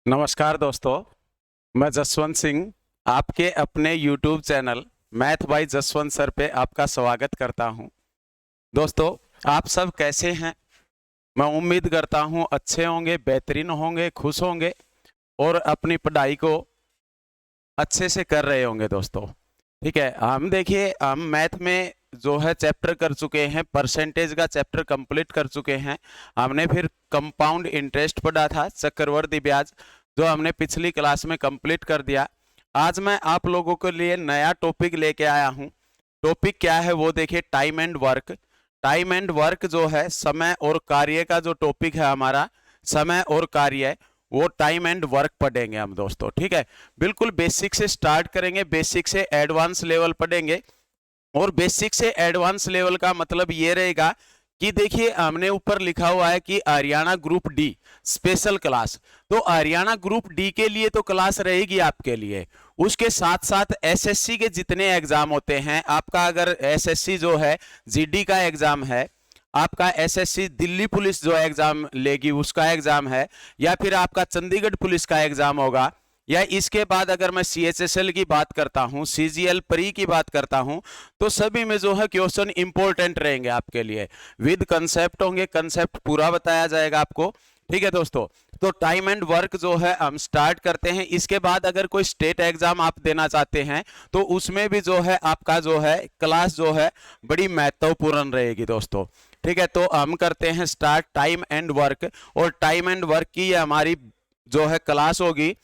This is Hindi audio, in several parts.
नमस्कार दोस्तों, मैं जसवंत सिंह आपके अपने YouTube channel math bye Jaswant sir पे आपका स्वागत करता हूं। दोस्तों, आप सब कैसे हैं? मैं उम्मीद करता हूं अच्छे होंगे, बेहतरीन होंगे, खुश होंगे और अपनी पढ़ाई को अच्छे से कर रहे होंगे दोस्तों। ठीक है, हम मैथ में जो है चैप्टर कर चुके हैं, परसेंटेज का चैप्टर कंप्लीट कर चुके हैं। हमने फिर कंपाउंड इंटरेस्ट पढ़ा था, चक्रवर्ती ब्याज, जो हमने पिछली क्लास में कंप्लीट कर दिया। आज मैं आप लोगों के लिए नया टॉपिक लेके आया हूं। टॉपिक क्या है वो देखिए, time and work. Time and work जो है, समय और कार्य का जो टॉपिक है हमारा, समय और कार्य, वो टाइम एंड वर्क पढ़ेंगे हम दोस्तों। ठीक है, बिल्कुल बेसिक से स्टार्ट करेंगे, बेसिक से एडवांस लेवल पढ़ेंगे। और बेसिक से एडवांस लेवल का मतलब ये रहेगा कि देखिए, हमने ऊपर लिखा हुआ है कि Haryana group D special class. तो हरियाणा ग्रुप डी के लिए तो क्लास रहेगी आपके लिए। उसके साथ साथ एसएससी के जितने एग्जाम होते हैं, आपका अगर एसएससी जो है जीडी का एग्जाम है, आपका एसएससी दिल्ली पुलिस जो एग्जाम लेगी उसका एग्जाम है, या फिर आपका चंडीगढ़ पुलिस का एग्जाम होगा, या इसके बाद अगर मैं सीएचएसएल की बात करता हूं, सीजीएल प्री की बात करता हूं, तो सभी में जो है क्वेश्चन इंपॉर्टेंट रहेंगे आपके लिए। विद कंसेप्ट होंगे, कंसेप्ट पूरा बताया जाएगा आपको। ठीक है दोस्तों, तो टाइम एंड वर्क जो है हम स्टार्ट करते हैं। इसके बाद अगर कोई स्टेट एग्जाम आप देना चाहते हैं तो उसमें भी जो है आपका जो है क्लास जो है बड़ी महत्वपूर्ण रहेगी दोस्तों। ठीक है, तो हम करते हैं स्टार्ट टाइम एंड वर्क। और टाइम एंड वर्क की ये हमारी जो है क्लास होगी,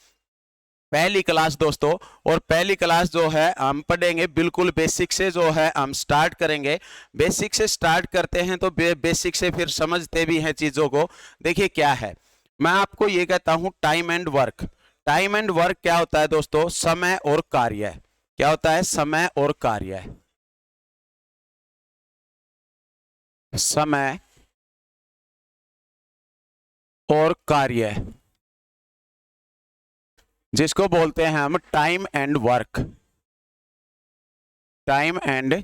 पहली क्लास दोस्तों। और पहली क्लास जो है हम पढ़ेंगे बिल्कुल बेसिक से, जो है हम स्टार्ट करेंगे। बेसिक से स्टार्ट करते हैं तो बेसिक से फिर समझते भी हैं चीजों को। देखिए क्या है, मैं आपको ये कहता हूं time and work. Time and work क्या होता है दोस्तों? समय और कार्य। क्या होता है? समय और कार्य। समय और कार्य, जिसको बोलते हैं हम time and work. Time and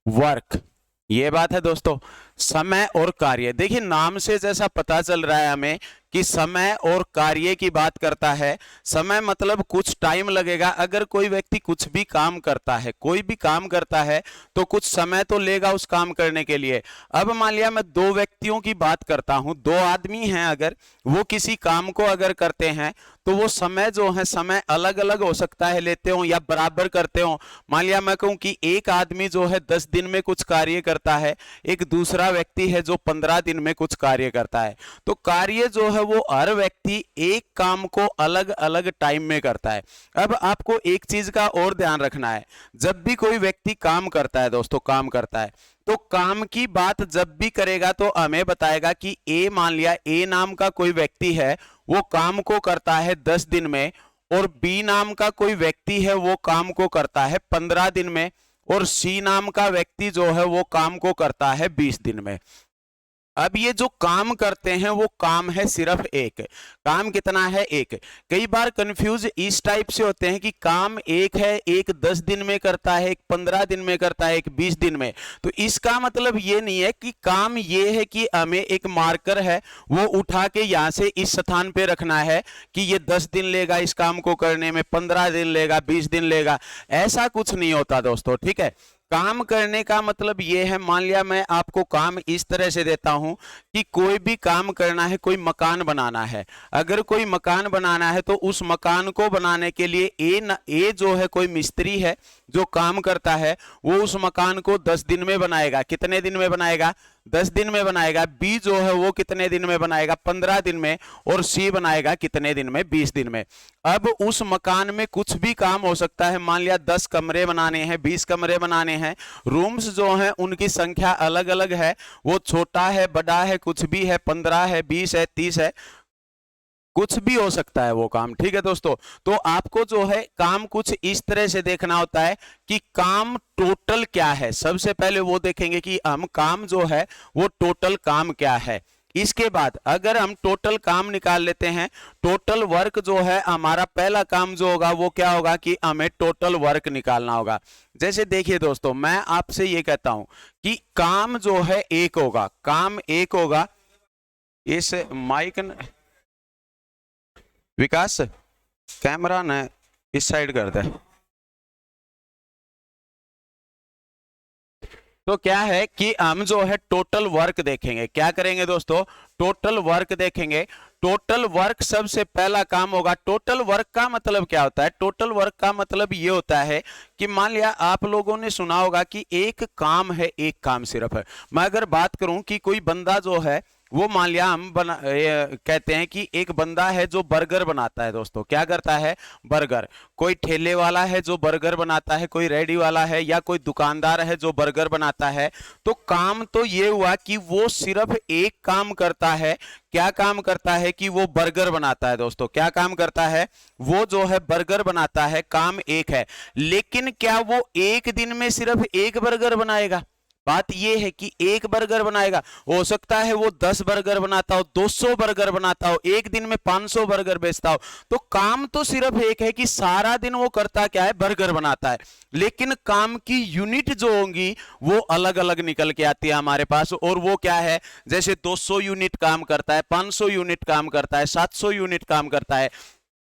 work, ये बात है दोस्तों। समय और कार्य, देखिए नाम से जैसा पता चल रहा है हमें कि समय और कार्य की बात करता है। समय मतलब कुछ टाइम लगेगा। अगर कोई व्यक्ति कुछ भी काम करता है, कोई भी काम करता है, तो कुछ समय तो लेगा उस काम करने के लिए। अब मान लिया मैं दो व्यक्तियों की बात करता हूं, दो आदमी हैं, अगर वो किसी काम को अगर करते हैं तो वो समय जो है, समय अलग अलग हो सकता है लेते हो या बराबर करते हो। मान लिया मैं कहूं कि एक आदमी जो है 10 दिन में कुछ कार्य करता है, एक दूसरा व्यक्ति है जो 15 दिन में कुछ कार्य करता है। तो कार्य जो है वो हर व्यक्ति एक काम को अलग अलग टाइम में करता है। अब आपको एक चीज का और ध्यान रखना है, जब भी कोई व्यक्ति काम करता है दोस्तों, काम करता है, तो काम की बात जब भी करेगा तो हमें बताएगा कि ए, मान लिया ए नाम का कोई व्यक्ति है, वो काम को करता है 10 दिन में, और बी नाम का कोई व्यक्ति है वो काम को करता है 15 दिन में, और सी नाम का व्यक्ति जो है वो काम को करता है 20 दिन में। अब ये जो काम करते हैं वो काम है सिर्फ एक। काम कितना है? एक। कई बार कंफ्यूज इस टाइप से होते हैं कि काम एक है, एक 10 दिन में करता है, एक 15 दिन में करता है, एक 20 दिन में। तो इसका मतलब ये नहीं है कि काम ये है कि हमें एक मार्कर है वो उठा के यहाँ से इस स्थान पे रखना है कि ये 10 दिन लेगा इस काम को करने में, 15 दिन लेगा, 20 दिन लेगा। ऐसा कुछ नहीं होता दोस्तों। ठीक है, काम करने का मतलब ये है, मान लिया मैं आपको काम इस तरह से देता हूं कि कोई भी काम करना है, कोई मकान बनाना है। अगर कोई मकान बनाना है तो उस मकान को बनाने के लिए ए जो है कोई मिस्त्री है जो काम करता है, वो उस मकान को 10 दिन में बनाएगा। कितने दिन में बनाएगा? 10 दिन में बनाएगा। बी जो है वो कितने दिन में बनाएगा? 15 दिन में। और सी बनाएगा कितने दिन में? 20 दिन में। अब उस मकान में कुछ भी काम हो सकता है। मान लिया 10 कमरे बनाने हैं, 20 कमरे बनाने हैं, रूम्स जो हैं उनकी संख्या अलग अलग है, वो छोटा है, बड़ा है, कुछ भी है, 15 है, 20 है, 30 है, कुछ भी हो सकता है वो काम। ठीक है दोस्तों, तो आपको जो है काम कुछ इस तरह से देखना होता है कि काम टोटल क्या है। सबसे पहले वो देखेंगे कि हम काम जो है वो टोटल काम क्या है। इसके बाद अगर हम टोटल काम निकाल लेते हैं, टोटल वर्क जो है हमारा पहला काम जो होगा वो क्या होगा कि हमें टोटल वर्क निकालना होगा। जैसे देखिए दोस्तों, मैं आपसे ये कहता हूं कि काम जो है एक होगा, काम एक होगा। इस माइक विकास कैमरा न इस साइड कर दे। तो क्या है कि हम जो है टोटल वर्क देखेंगे। क्या करेंगे दोस्तों? टोटल वर्क देखेंगे। टोटल वर्क सबसे पहला काम होगा। टोटल वर्क का मतलब क्या होता है? टोटल वर्क का मतलब ये होता है कि मान लिया आप लोगों ने सुना होगा कि एक काम है, एक काम सिर्फ है। मैं अगर बात करूं कि कोई बंदा जो है वो मान लिया हम कहते हैं कि एक बंदा है जो बर्गर बनाता है दोस्तों। क्या करता है? बर्गर। कोई ठेले वाला है जो बर्गर बनाता है, कोई रेडी वाला है या कोई दुकानदार है जो बर्गर बनाता है। तो काम तो ये हुआ कि वो सिर्फ एक काम करता है। क्या काम करता है? कि वो बर्गर बनाता है दोस्तों। क्या काम करता है? वो जो है बर्गर बनाता है। काम एक है, लेकिन क्या वो एक दिन में सिर्फ एक बर्गर बनाएगा? बात यह है कि एक बर्गर बनाएगा। हो सकता है वो 10 बर्गर बनाता हो, 200 बर्गर बनाता हो, एक दिन में 500 बर्गर बेचता हो। तो काम तो सिर्फ एक है कि सारा दिन वो करता क्या है? बर्गर बनाता है। लेकिन काम की यूनिट जो होंगी वो अलग अलग निकल के आती है हमारे पास। और वो क्या है? जैसे 200 यूनिट काम करता है, 500 यूनिट काम करता है, 700 यूनिट काम करता है।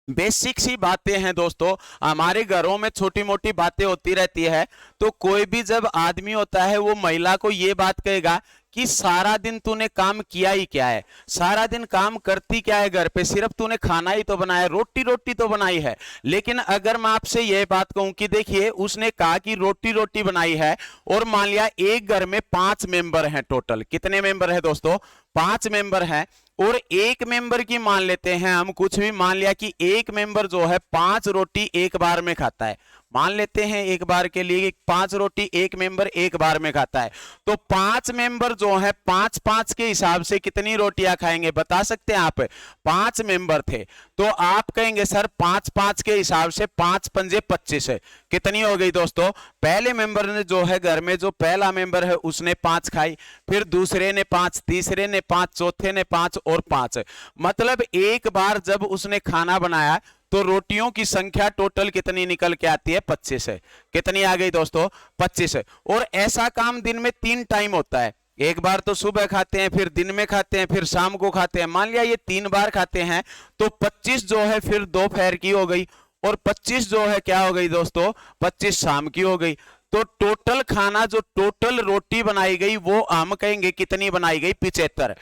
बेसिक सी बातें हैं दोस्तों। हमारे घरों में छोटी मोटी बातें होती रहती है। तो कोई भी जब आदमी होता है वो महिला को ये बात कहेगा कि सारा दिन तूने काम किया ही क्या है? सारा दिन काम करती क्या है घर पे? सिर्फ तूने खाना ही तो बनाया, रोटी रोटी तो बनाई है। लेकिन अगर मैं आपसे यह बात कहूं कि देखिए उसने कहा कि रोटी रोटी बनाई है, और मान लिया एक घर में 5 मेंबर हैं टोटल। कितने मेंबर है दोस्तों? 5 मेंबर हैं। और एक मेंबर की मान लेते हैं हम, कुछ भी मान लिया कि एक मेंबर जो है 5 रोटी एक बार में खाता है। मान लेते हैं एक बार के लिए 5 रोटी एक मेंबर एक बार में खाता है। तो 5 मेंबर जो है 5-5 के हिसाब से कितनी रोटियां खाएंगे बता सकते हैं आप? 5 मेंबर थे तो आप कहेंगे सर 5-5 के हिसाब से 5 पंजे 25 है। कितनी हो गई दोस्तों? पहले मेंबर ने जो है घर में जो पहला मेंबर है उसने 5 खाई, फिर दूसरे ने 5, तीसरे ने 5, चौथे ने 5 और 5। मतलब एक बार जब उसने खाना बनाया तो रोटियों की संख्या टोटल कितनी निकल के आती है? 25 है। कितनी आ गई दोस्तों? 25 है। और ऐसा काम दिन में 3 टाइम होता है। एक बार तो सुबह खाते हैं, फिर दिन में खाते हैं, फिर शाम को खाते हैं। मान लिया ये 3 बार खाते हैं तो 25 जो है फिर दोपहर की हो गई, और 25 जो है क्या हो गई दोस्तों? 25 शाम की हो गई। तो टोटल खाना जो टोटल रोटी बनाई गई वो हम कहेंगे कितनी बनाई गई? 75।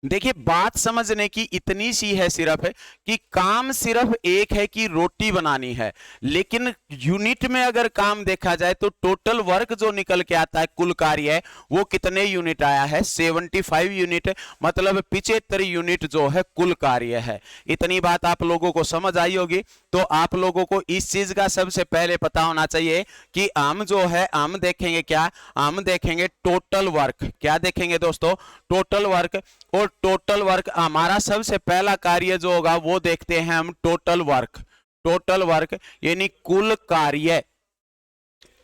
देखिए बात समझने की इतनी सी है सिर्फ कि काम सिर्फ एक है कि रोटी बनानी है। लेकिन यूनिट में अगर काम देखा जाए तो टोटल वर्क जो निकल के आता है, कुल कार्य है, वो कितने यूनिट आया है? 75 यूनिट। मतलब 75 यूनिट जो है कुल कार्य है। इतनी बात आप लोगों को समझ आई होगी। तो आप लोगों को इस चीज का सबसे पहले पता होना चाहिए कि हम जो है हम देखेंगे क्या? हम देखेंगे टोटल वर्क। क्या देखेंगे दोस्तों? Total work. और टोटल वर्क हमारा सबसे पहला कार्य जो होगा वो देखते हैं हम टोटल वर्क। टोटल वर्क यानी कुल कार्य।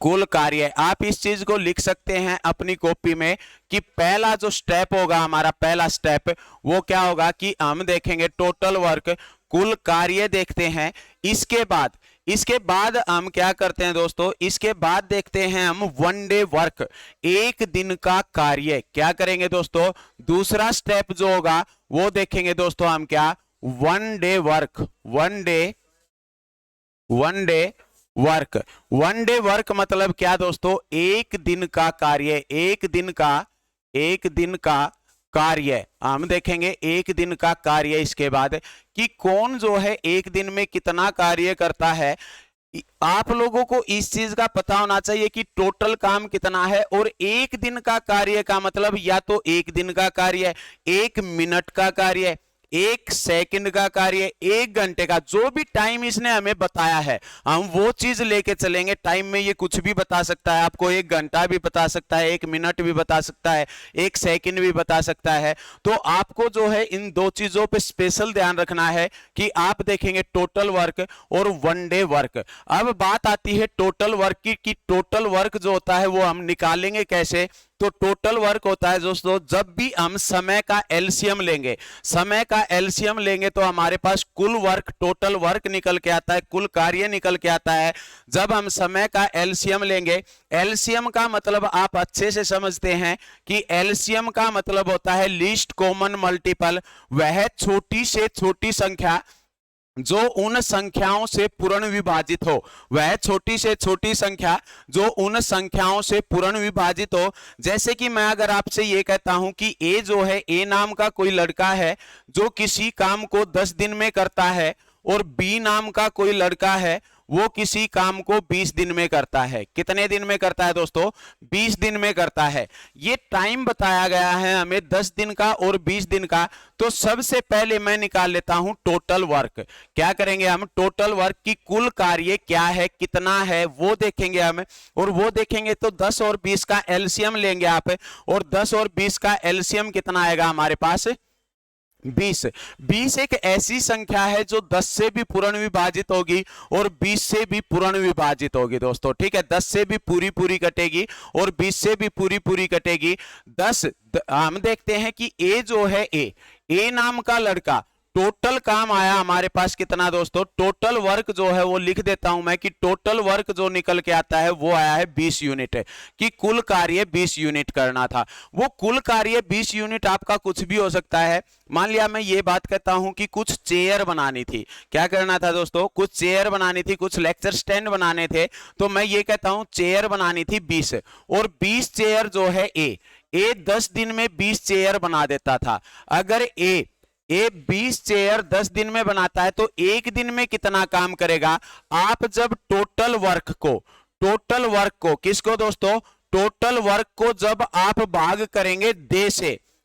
कुल कार्य आप इस चीज को लिख सकते हैं अपनी कॉपी में कि पहला जो स्टेप होगा हमारा, पहला स्टेप वो क्या होगा कि हम देखेंगे टोटल वर्क, कुल कार्य देखते हैं। इसके बाद हम क्या करते हैं दोस्तों? इसके बाद देखते हैं हम वन डे वर्क, एक दिन का कार्य। क्या करेंगे दोस्तों? दूसरा स्टेप जो होगा वो देखेंगे दोस्तों हम क्या? One day work. One day work. One day work मतलब क्या दोस्तों? एक दिन का कार्य। एक दिन का कार्य हम देखेंगे, एक दिन का कार्य। इसके बाद कि कौन जो है एक दिन में कितना कार्य करता है। आप लोगों को इस चीज का पता होना चाहिए कि टोटल काम कितना है, और एक दिन का कार्य का मतलब या तो एक दिन का कार्य, 1 मिनट का कार्य, 1 सेकंड का कार्य, 1 घंटे का, जो भी टाइम इसने हमें बताया है हम वो चीज लेके चलेंगे। टाइम में ये कुछ भी बता सकता है आपको, 1 घंटा भी बता सकता है, 1 मिनट भी बता सकता है, 1 सेकंड भी बता सकता है। तो आपको जो है इन 2 चीजों पे स्पेशल ध्यान रखना है कि आप देखेंगे टोटल वर्क और वन डे वर्क। अब बात आती है टोटल वर्क की टोटल वर्क जो होता है वो हम निकालेंगे कैसे? तो टोटल वर्क होता है दोस्तों जब भी हम समय का एलसीएम लेंगे, समय का एलसीएम लेंगे तो हमारे पास कुल वर्क, टोटल वर्क निकल के आता है, कुल कार्य निकल के आता है। जब हम समय का एलसीएम लेंगे, एलसीएम का मतलब आप अच्छे से समझते हैं कि एलसीएम का मतलब होता है लीस्ट कॉमन मल्टीपल। वह छोटी से छोटी संख्या जो उन संख्याओं से पूर्ण विभाजित हो, वह छोटी से छोटी संख्या जो उन संख्याओं से पूर्ण विभाजित हो। जैसे कि मैं अगर आपसे ये कहता हूं कि ए जो है, ए नाम का कोई लड़का है जो किसी काम को 10 दिन में करता है, और बी नाम का कोई लड़का है वो किसी काम को 20 दिन में करता है। कितने दिन में करता है दोस्तों? 20 दिन में करता है। ये टाइम बताया गया है हमें 10 दिन का और 20 दिन का। तो सबसे पहले मैं निकाल लेता हूं टोटल वर्क। क्या करेंगे हम? टोटल वर्क की कुल कार्य क्या है, कितना है, वो देखेंगे हम। और वो देखेंगे तो 10 और 20 का एलसीएम लेंगे आप, और 10 और 20 का एलसीएम कितना आएगा हमारे पास? 20। 20 एक ऐसी संख्या है जो 10 से भी पूर्ण विभाजित होगी और 20 से भी पूर्ण विभाजित होगी दोस्तों। ठीक है, 10 से भी पूरी पूरी कटेगी और 20 से भी पूरी पूरी कटेगी। हम देखते हैं कि ए जो है, ए नाम का लड़का, टोटल काम आया हमारे पास कितना दोस्तों? टोटल वर्क जो है वो लिख देता हूं मैं कि टोटल वर्क जो निकल के आता है वो आया है 20 यूनिट, कि कुल कार्य 20 यूनिट करना था। वो कुल कार्य 20 यूनिट आपका कुछ भी हो सकता है। मान लिया मैं ये बात कहता हूं कि कुछ चेयर बनानी थी। क्या करना था दोस्तों? कुछ चेयर बनानी थी, कुछ लेक्चर स्टैंड बनाने थे। तो मैं ये कहता हूं चेयर बनानी थी 20, और 20 चेयर जो है ए 10 दिन में 20 चेयर बना देता था। अगर ए 20 चेयर 10 दिन में बनाता है तो एक दिन में कितना काम करेगा? आप जब टोटल वर्क को किसको दोस्तों? टोटल वर्क को जब आप भाग करेंगे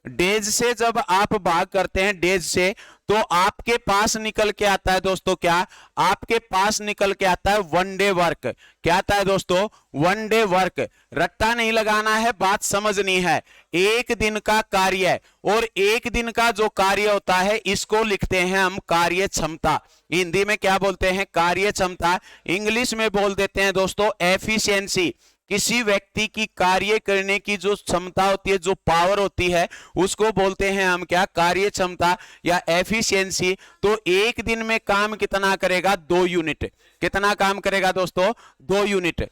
डेज से जब आप भाग करते हैं डेज से, तो आपके पास निकल के आता है दोस्तों क्या? आपके पास निकल के आता है वन डे वर्क। क्या आता है दोस्तों? One day work. रट्टा नहीं लगाना है, बात समझनी है। एक दिन का कार्य, और एक दिन का जो कार्य होता है इसको लिखते हैं हम कार्य क्षमता। हिंदी में क्या बोलते हैं? कार्य क्षमता। इंग्लिश में बोल देते हैं दोस्तों एफिशिएंसी। किसी व्यक्ति की कार्य करने की जो क्षमता होती है, जो पावर होती है, उसको बोलते हैं हम क्या? कार्य क्षमता या एफिशिएंसी। तो एक दिन में काम कितना करेगा? 2 यूनिट। कितना काम करेगा दोस्तों? 2 यूनिट।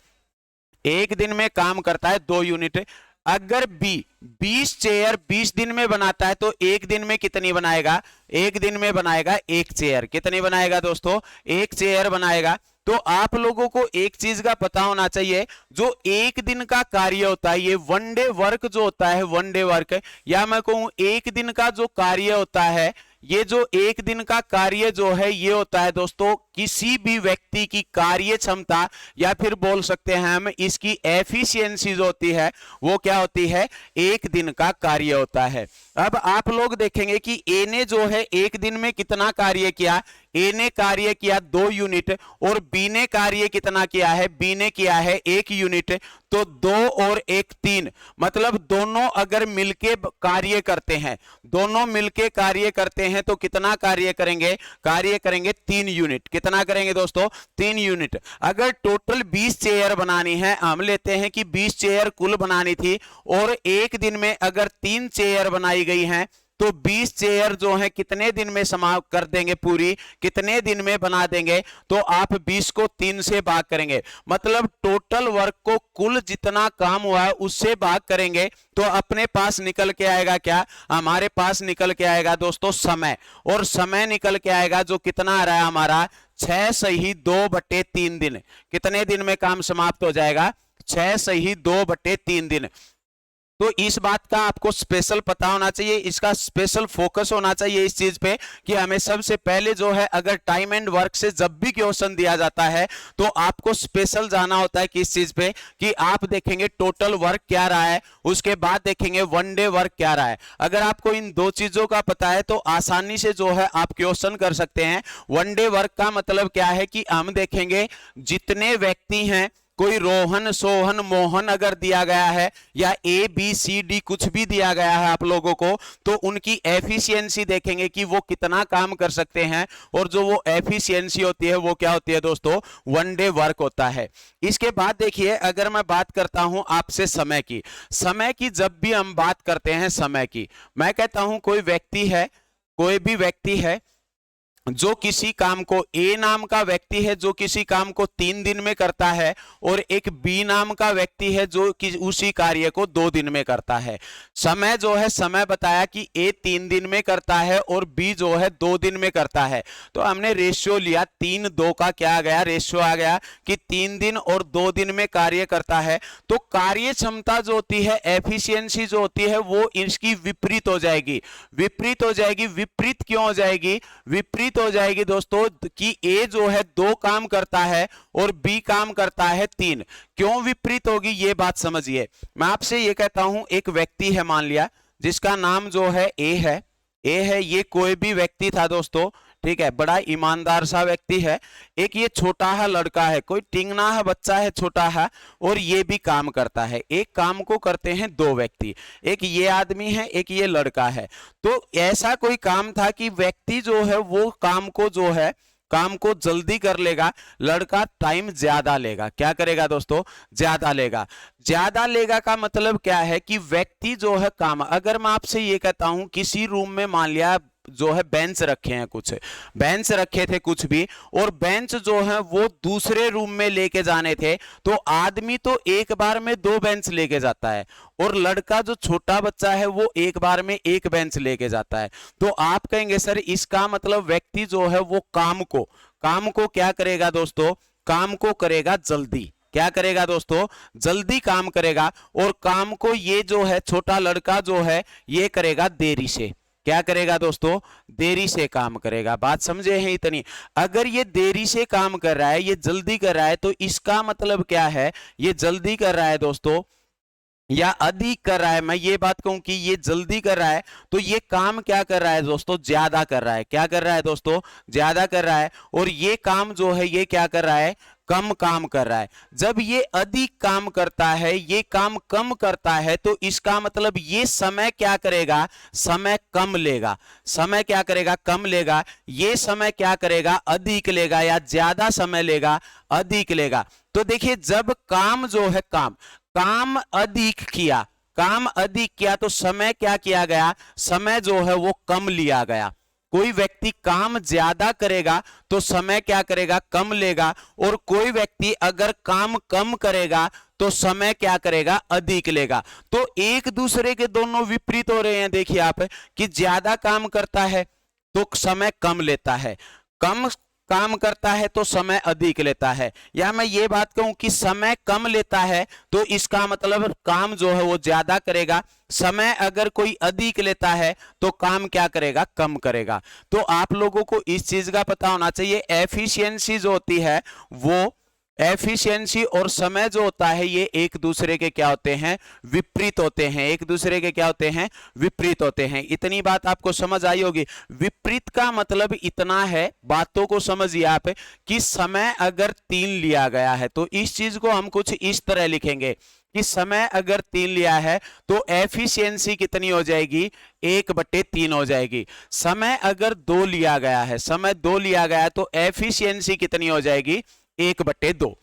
एक दिन में काम करता है 2 यूनिट। अगर 20 चेयर 20 दिन में बनाता है तो एक दिन में कितनी बनाएगा? एक दिन में बनाएगा 1 चेयर। कितनी बनाएगा दोस्तों? 1 चेयर बनाएगा। तो आप लोगों को एक चीज का पता होना चाहिए, जो एक दिन का कार्य होता है, ये वन डे वर्क जो होता है, वन डे वर्क, या मैं कहूं एक दिन का जो कार्य होता है, ये जो एक दिन का कार्य जो है ये होता है दोस्तों किसी भी व्यक्ति की कार्य क्षमता, या फिर बोल सकते हैं हम इसकी एफिशिएंसी जो होती है वो क्या होती है? एक दिन का कार्य होता है। अब आप लोग देखेंगे कि ए ने जो है एक दिन में कितना कार्य किया? ए ने कार्य किया 2 यूनिट, और बी ने कार्य कितना किया है? बी ने किया है 1 यूनिट। तो 2 और 1 3, मतलब दोनों अगर मिलके कार्य करते हैं, दोनों मिलके कार्य करते हैं तो कितना कार्य करेंगे? कार्य करेंगे 3 यूनिट। कितना करेंगे दोस्तों? 3 यूनिट। अगर टोटल 20 चेयर बनानी है, हम लेते हैं कि 20 चेयर कुल बनानी थी, और एक दिन में अगर 3 चेयर बनाई गई हैं, तो 20 चेयर जो है कितने दिन में समाप्त कर देंगे? पूरी कितने दिन में बना देंगे? तो आप 20 को 3 से भाग करेंगे, मतलब टोटल वर्क को कुल जितना काम हुआ है उससे भाग करेंगे, तो अपने पास निकल के आएगा क्या? हमारे पास निकल के आएगा दोस्तों समय। और समय निकल के आएगा जो कितना आ रहा है हमारा? 6 सही 2/3 दिन। कितने दिन में काम समाप्त हो जाएगा? 6 सही 2/3 दिन। तो इस बात का आपको स्पेशल पता होना चाहिए, इसका स्पेशल फोकस होना चाहिए इस चीज पे कि हमें सबसे पहले जो है, अगर टाइम एंड वर्क से जब भी क्वेश्चन दिया जाता है तो आपको स्पेशल जाना होता है किस चीज पे, कि आप देखेंगे टोटल वर्क क्या रहा है, उसके बाद देखेंगे वन डे वर्क क्या रहा है। अगर आपको इन 2 चीजों का पता है तो आसानी से जो है आप क्वेश्चन कर सकते हैं। वन डे वर्क का मतलब क्या है कि हम देखेंगे जितने व्यक्ति हैं, कोई रोहन सोहन मोहन अगर दिया गया है, या ABCD कुछ भी दिया गया है आप लोगों को, तो उनकी एफिशिएंसी देखेंगे कि वो कितना काम कर सकते हैं, और जो वो एफिशिएंसी होती है वो क्या होती है दोस्तों? वन डे वर्क होता है। इसके बाद देखिए, अगर मैं बात करता हूं आपसे समय की, जब भी हम बात करते हैं समय की, मैं कहता हूं कोई भी व्यक्ति है, जो किसी काम को, ए नाम का व्यक्ति है जो किसी काम को 3 दिन में करता है, और एक बी नाम का व्यक्ति है जो कि उसी कार्य को 2 दिन में करता है। समय जो है, समय बताया कि ए 3 दिन में करता है और बी जो है 2 दिन में करता है। तो हमने रेशियो लिया, 3-2 का क्या आ गया, रेशियो आ गया कि 3 दिन और 2 दिन में कार्य करता है। तो कार्य क्षमता जो होती है, एफिशिएंसी जो होती है, वो इसकी विपरीत हो जाएगी। विपरीत हो जाएगी, विपरीत क्यों हो जाएगी? विपरीत हो जाएगी दोस्तों कि ए जो है 2 काम करता है और बी काम करता है 3। क्यों विपरीत होगी, ये बात समझिए। मैं आपसे ये कहता हूं, एक व्यक्ति है मान लिया जिसका नाम जो है ए है, ए है, ये कोई भी व्यक्ति था दोस्तों, ठीक है, बड़ा ईमानदार सा व्यक्ति है। एक ये छोटा है लड़का है, कोई टिंगना है बच्चा है, छोटा है, और ये भी काम करता है। एक काम को करते हैं 2 व्यक्ति, एक ये आदमी है, एक ये लड़का है। तो ऐसा कोई काम था कि व्यक्ति जो है वो काम को जो है, काम को जल्दी कर लेगा, लड़का टाइम ज्यादा लेगा। क्या करेगा दोस्तों? ज्यादा लेगा। ज्यादा लेगा का मतलब क्या है कि व्यक्ति जो है काम, अगर मैं आपसे ये कहता हूं किसी रूम में मान लिया जो है बेंच रखे हैं, कुछ बेंच रखे थे कुछ भी, और बेंच जो है वो दूसरे रूम में लेके जाने थे, तो आदमी तो एक बार में 2 बेंच लेके जाता है, और लड़का जो छोटा बच्चा है वो एक बार में 1 बेंच लेके जाता है। तो आप कहेंगे सर इसका मतलब व्यक्ति जो है वो काम को क्या करेगा दोस्तों? काम को करेगा जल्दी। क्या करेगा दोस्तों? जल्दी काम करेगा। और काम को ये जो है छोटा लड़का जो है ये करेगा देरी से। क्या करेगा दोस्तों? देरी से काम करेगा। बात समझे हैं इतनी? अगर ये देरी से काम कर रहा है, ये जल्दी कर रहा है, तो इसका मतलब क्या है? ये जल्दी कर रहा है दोस्तों या अधिक कर रहा है। मैं ये बात कहूं कि ये जल्दी कर रहा है, तो ये काम क्या कर रहा है दोस्तों? ज्यादा कर रहा है। क्या कर रहा है दोस्तों? ज्यादा कर रहा है। और ये काम जो है ये क्या कर रहा है? कम काम कर रहा है। जब ये अधिक काम करता है, ये काम कम करता है, तो इसका मतलब ये समय क्या करेगा? समय कम लेगा। समय क्या करेगा? कम लेगा। ये समय क्या करेगा? अधिक लेगा, या ज्यादा समय लेगा, अधिक लेगा। तो देखिए, जब काम जो है काम अधिक किया, काम अधिक किया, तो समय क्या किया गया? समय जो है वो कम लिया गया। कोई व्यक्ति काम ज्यादा करेगा तो समय क्या करेगा? कम लेगा। और कोई व्यक्ति अगर काम कम करेगा तो समय क्या करेगा? अधिक लेगा। तो एक दूसरे के दोनों विपरीत हो रहे हैं। देखिए आप, कि ज्यादा काम करता है तो समय कम लेता है, कम काम करता है तो समय अधिक लेता है। या मैं ये बात कहूं कि समय कम लेता है तो इसका मतलब काम जो है वो ज्यादा करेगा। समय अगर कोई अधिक लेता है तो काम क्या करेगा? कम करेगा। तो आप लोगों को इस चीज का पता होना चाहिए, एफिशिएंसी जो होती है वो, एफिशिएंसी और समय जो होता है ये एक दूसरे के क्या होते हैं? विपरीत होते हैं। एक दूसरे के क्या होते हैं? विपरीत होते हैं। इतनी बात आपको समझ आई होगी। विपरीत का मतलब इतना है, बातों को समझिए आप, कि समय अगर 3 लिया गया है तो इस चीज को हम कुछ इस तरह लिखेंगे कि समय अगर 3 लिया है तो एफिशिएंसी कितनी हो जाएगी? 1/3 हो जाएगी। समय अगर 2 लिया गया है, समय 2 लिया गया है, तो एफिशिएंसी कितनी हो जाएगी? 1/2।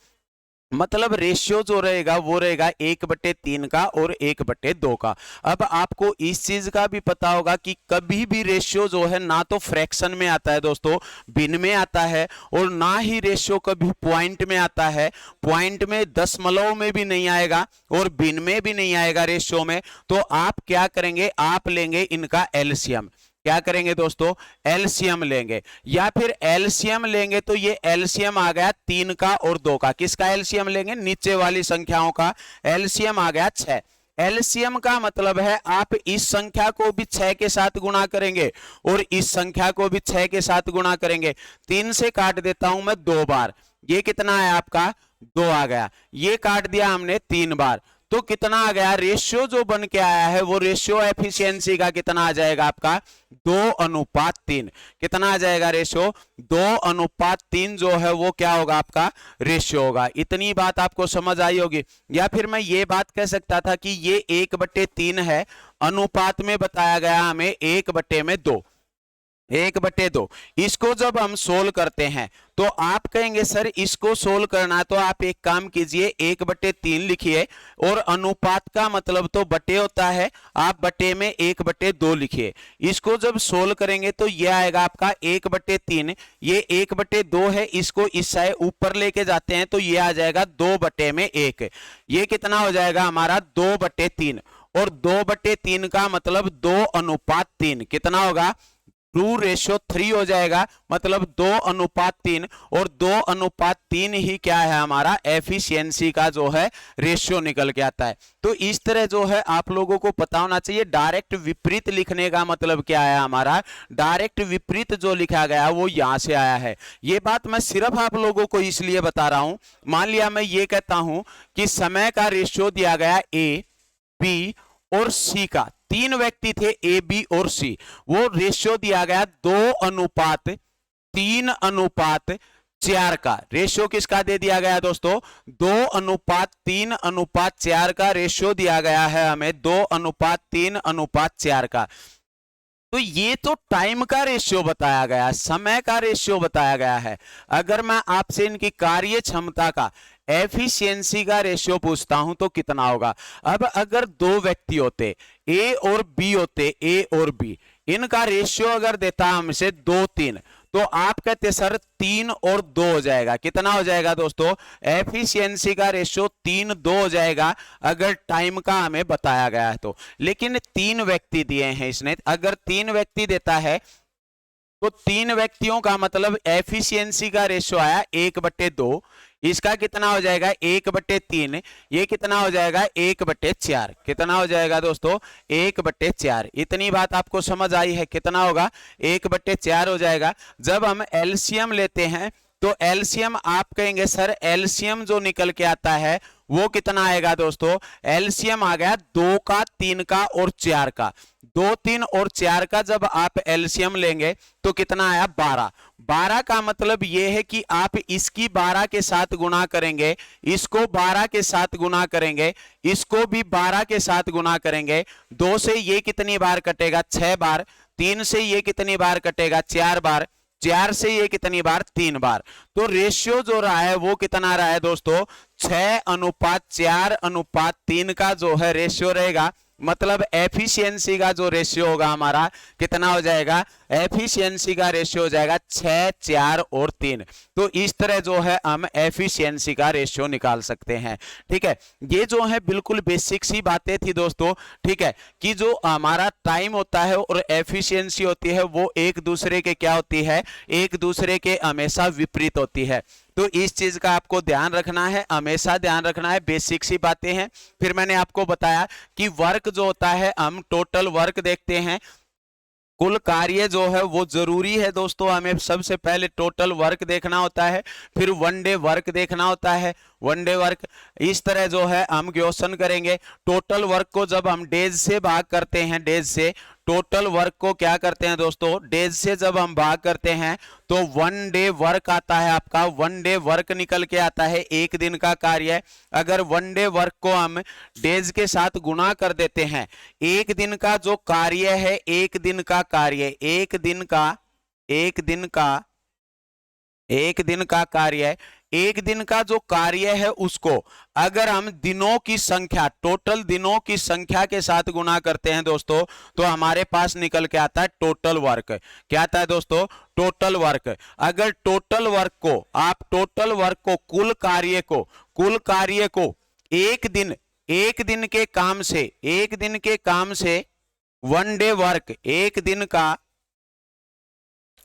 मतलब रेशियो जो रहेगा वो रहेगा 1/3 का और 1/2 का। अब आपको इस चीज का भी पता होगा कि कभी भी रेशियो जो है ना तो फ्रैक्शन में आता है दोस्तों, भिन्न में आता है, और ना ही रेशियो कभी पॉइंट में आता है। पॉइंट में, दशमलव में भी नहीं आएगा और भिन्न में भी नहीं आएगा रेशियो में। तो आप क्या करेंगे? आप लेंगे इनका एलसीएम। क्या करेंगे दोस्तों? एलसीएम लेंगे। या फिर एलसीएम लेंगे तो ये एलसीएम आ गया 3 का और 2 का। किसका एलसीएम लेंगे? नीचे वाली संख्याओं का एलसीएम आ गया 6। एलसीएम का मतलब है आप इस संख्या को भी 6 के साथ गुणा करेंगे और इस संख्या को भी 6 के साथ गुणा करेंगे। 3 से काट देता हूं मैं 2 बार, ये कितना है आपका? 2 आ गया। ये काट दिया हमने 3 बार, तो कितना आ गया? रेशियो जो बन के आया है वो रेशियो एफिशिएंसी का कितना आ जाएगा आपका? 2:3। कितना आ जाएगा रेशियो? 2:3 जो है वो क्या होगा आपका? रेशियो होगा। इतनी बात आपको समझ आई होगी। या फिर मैं ये बात कह सकता था कि ये 1/3 है, अनुपात में बताया गया हमें 1/2। 1/2। इसको जब हम सोल्व करते हैं तो आप कहेंगे सर इसको सोल्व करना है, तो आप एक काम कीजिए 1/3 लिखिए, और अनुपात का मतलब तो बटे होता है, आप बटे में 1/2 लिखिए। इसको जब सोल्व करेंगे तो ये आएगा आपका 1/3, ये 1/2 है, इसको इस साइड ऊपर लेके जाते हैं तो ये आ जाएगा 2/1। ये कितना हो जाएगा हमारा 2/3, और 2/3 का मतलब 2:3 कितना होगा 2:3 हो जाएगा, मतलब 2:3, और 2:3 ही क्या है हमारा एफिशिएंसी का जो है रेशियो निकल के आता है। तो इस तरह जो है आप लोगों को पता होना चाहिए। डायरेक्ट विपरीत लिखने का मतलब क्या है हमारा, डायरेक्ट विपरीत जो लिखा गया वो यहां से आया है। ये बात मैं सिर्फ आप लोगों को इसलिए बता रहा हूं, मान लिया मैं ये कहता हूं कि समय का रेशियो दिया गया ए, बी और सी का, 3 व्यक्ति थे ए, बी और सी, वो रेशियो दिया गया 2:3:4 का। रेशियो किसका दे दिया गया दोस्तों, 2:3:4 का रेशियो दिया गया है हमें, 2:3:4 का। तो ये तो टाइम का रेशियो बताया गया, समय का रेशियो बताया गया है। अगर मैं आपसे इनकी कार्य क्षमता का, एफिशिएंसी का रेशियो पूछता हूं तो कितना होगा। अब अगर 2 व्यक्ति होते ए और बी होते, ए और बी, इनका रेशियो अगर देता हमसे 2:3, तो आप कहते सर 3 और 2 हो जाएगा, कितना हो जाएगा दोस्तों, एफिशिएंसी का रेशियो 3:2 हो जाएगा अगर टाइम का हमें बताया गया है तो। लेकिन 3 व्यक्ति दिए हैं इसने, अगर 3 व्यक्ति देता है तो 3 व्यक्तियों का मतलब एफिशिएंसी का रेशियो आया 1/2, इसका कितना हो जाएगा 1/3, ये कितना हो जाएगा 1/4, कितना हो जाएगा दोस्तों 1/4। इतनी बात आपको समझ आई है, कितना होगा 1/4 हो जाएगा। जब हम एलसीएम लेते हैं तो एलसीएम आप कहेंगे सर एलसीएम जो निकल के आता है वो कितना आएगा दोस्तों, एलसीएम आ गया 2 का, 3 का और 4 का। 2, 3 और 4 का जब आप एलसीएम लेंगे तो कितना आया 12। 12 का मतलब यह है कि आप इसकी 12 के साथ गुणा करेंगे, इसको 12 के साथ गुणा करेंगे, इसको भी 12 के साथ गुणा करेंगे। 2 से ये कितनी बार कटेगा 6 बार, 3 से ये कितनी बार कटेगा 4 बार, 4 से ये कितनी बार 3 बार। तो रेशियो जो रहा है वो कितना रहा है दोस्तों 6:4:3 का जो है रेशियो रहेगा। मतलब एफिशिएंसी का जो रेशियो होगा हमारा कितना हो जाएगा, एफिशिएंसी का रेशियो हो जाएगा 6, 4 और 3। तो इस तरह जो है हम एफिशिएंसी का रेशियो निकाल सकते हैं। ठीक है, ये जो है बिल्कुल बेसिक सी बातें थी दोस्तों। ठीक है, कि जो हमारा टाइम होता है और एफिशिएंसी होती है वो एक दूसरे के क्या होती है, एक दूसरे के हमेशा विपरीत होती है। तो इस चीज का आपको ध्यान रखना है, हमेशा ध्यान रखना है, बेसिक सी बातें हैं। फिर मैंने आपको बताया कि वर्क जो होता है हम टोटल वर्क देखते हैं, कुल कार्य जो है वो जरूरी है दोस्तों। हमें सबसे पहले टोटल वर्क देखना होता है, फिर 1 डे वर्क देखना होता है, 1 डे वर्क। इस तरह जो है हम क्वेश्चन करेंगे। टोटल वर्क को जब हम डेज से भाग करते हैं, डेज से टोटल वर्क को क्या करते हैं दोस्तों, डेज से जब हम भाग करते हैं तो 1 डे वर्क आता है आपका, 1 डे वर्क निकल के आता है, 1 दिन का कार्य। अगर 1 डे वर्क को हम डेज के साथ गुणा कर देते हैं, 1 दिन का जो कार्य है, 1 दिन का कार्य, 1 दिन का, 1 दिन का, 1 दिन का कार्य है, 1 दिन का जो कार्य है उसको अगर हम दिनों की संख्या, टोटल दिनों की संख्या के साथ गुणा करते हैं दोस्तों, तो हमारे पास निकल के आता है टोटल वर्क। क्या आता है दोस्तों, टोटल वर्क। अगर टोटल वर्क को आप, टोटल वर्क को, कुल कार्य को, कुल कार्य को एक दिन, 1 दिन के काम से, 1 दिन के काम से 1 डे वर्क, 1 दिन का,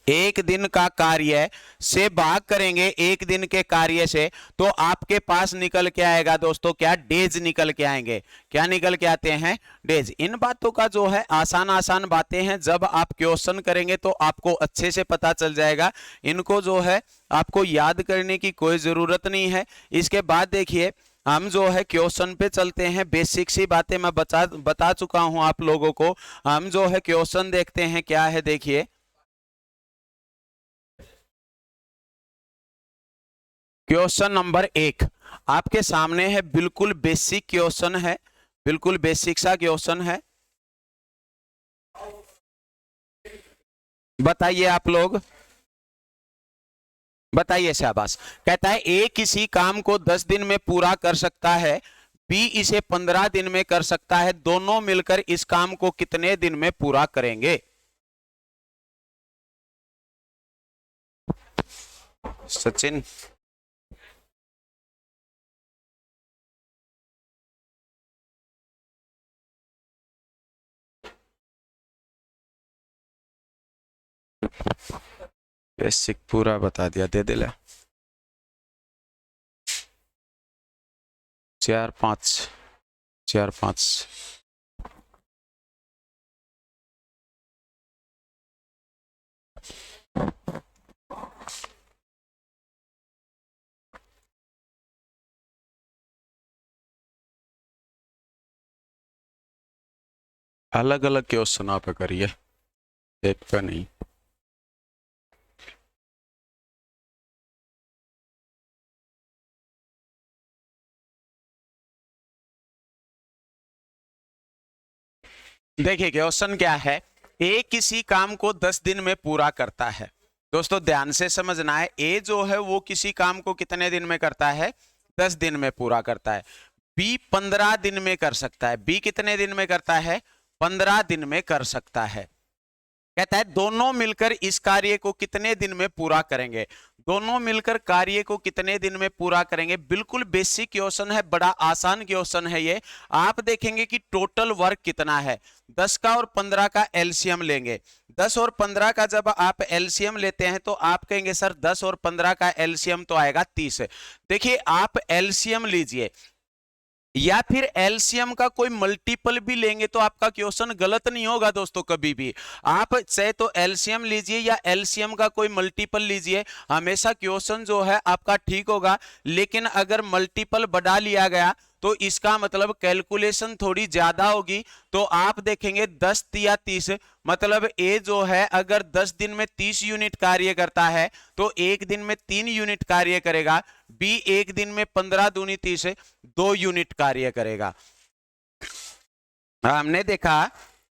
1 दिन का कार्य से भाग करेंगे 1 दिन के कार्य से, तो आपके पास निकल के आएगा दोस्तों क्या, डेज निकल के आएंगे। क्या निकल के आते हैं, डेज। इन बातों का जो है आसान आसान बातें हैं, जब आप क्वेश्चन करेंगे तो आपको अच्छे से पता चल जाएगा। इनको जो है आपको याद करने की कोई जरूरत नहीं है। इसके बाद देखिए हम जो है क्वेश्चन पे चलते हैं। बेसिक सी बातें मैं बता चुका हूं आप लोगों को। हम जो है क्वेश्चन देखते हैं, क्या है देखिए। क्वेश्चन नंबर 1 आपके सामने है, बिल्कुल बेसिक क्वेश्चन है, बिल्कुल बेसिक सा क्वेश्चन है। बताइए आप लोग, बताइए। शाबाश। कहता है ए किसी काम को 10 दिन में पूरा कर सकता है, बी इसे 15 दिन में कर सकता है, दोनों मिलकर इस काम को कितने दिन में पूरा करेंगे? सचिन। बेसिक पूरा बता दिया, दे दिला। 4 5 4 5। अलग अलग क्वेश्चन आप करिए, एक का नहीं। देखिए क्वेश्चन क्या है, ए किसी काम को 10 दिन में पूरा करता है। दोस्तों ध्यान से समझना है, ए जो है वो किसी काम को कितने दिन में करता है? 10 दिन में पूरा करता है। बी 15 दिन में कर सकता है। बी कितने दिन में करता है? 15 दिन में कर सकता है। कहता है दोनों मिलकर इस कार्य को कितने दिन में पूरा करेंगे? दोनों मिलकर कार्य को कितने दिन में पूरा करेंगे? बिल्कुल बेसिक क्वेश्चन है, बड़ा आसान क्वेश्चन है ये। आप देखेंगे कि टोटल वर्क कितना है, 10 का और 15 का एलसीएम लेंगे। 10 और 15 का जब आप एलसीएम लेते हैं तो आप कहेंगे सर 10 और 15 का एलसीएम तो आएगा 30। देखिए आप एलसीएम लीजिए या फिर एलसीएम का कोई मल्टीपल भी लेंगे तो आपका क्वेश्चन गलत नहीं होगा दोस्तों। कभी भी आप चाहे तो एलसीएम लीजिए या एलसीएम का कोई मल्टीपल लीजिए, हमेशा क्वेश्चन जो है आपका ठीक होगा। लेकिन अगर मल्टीपल बढ़ा लिया गया तो इसका मतलब कैलकुलेशन थोड़ी ज्यादा होगी। तो आप देखेंगे 10 या 30, मतलब ए जो है अगर 10 दिन में 30 यूनिट कार्य करता है तो एक दिन में 3 यूनिट कार्य करेगा। बी एक दिन में 15 दूनी 30 2 यूनिट कार्य करेगा। हमने देखा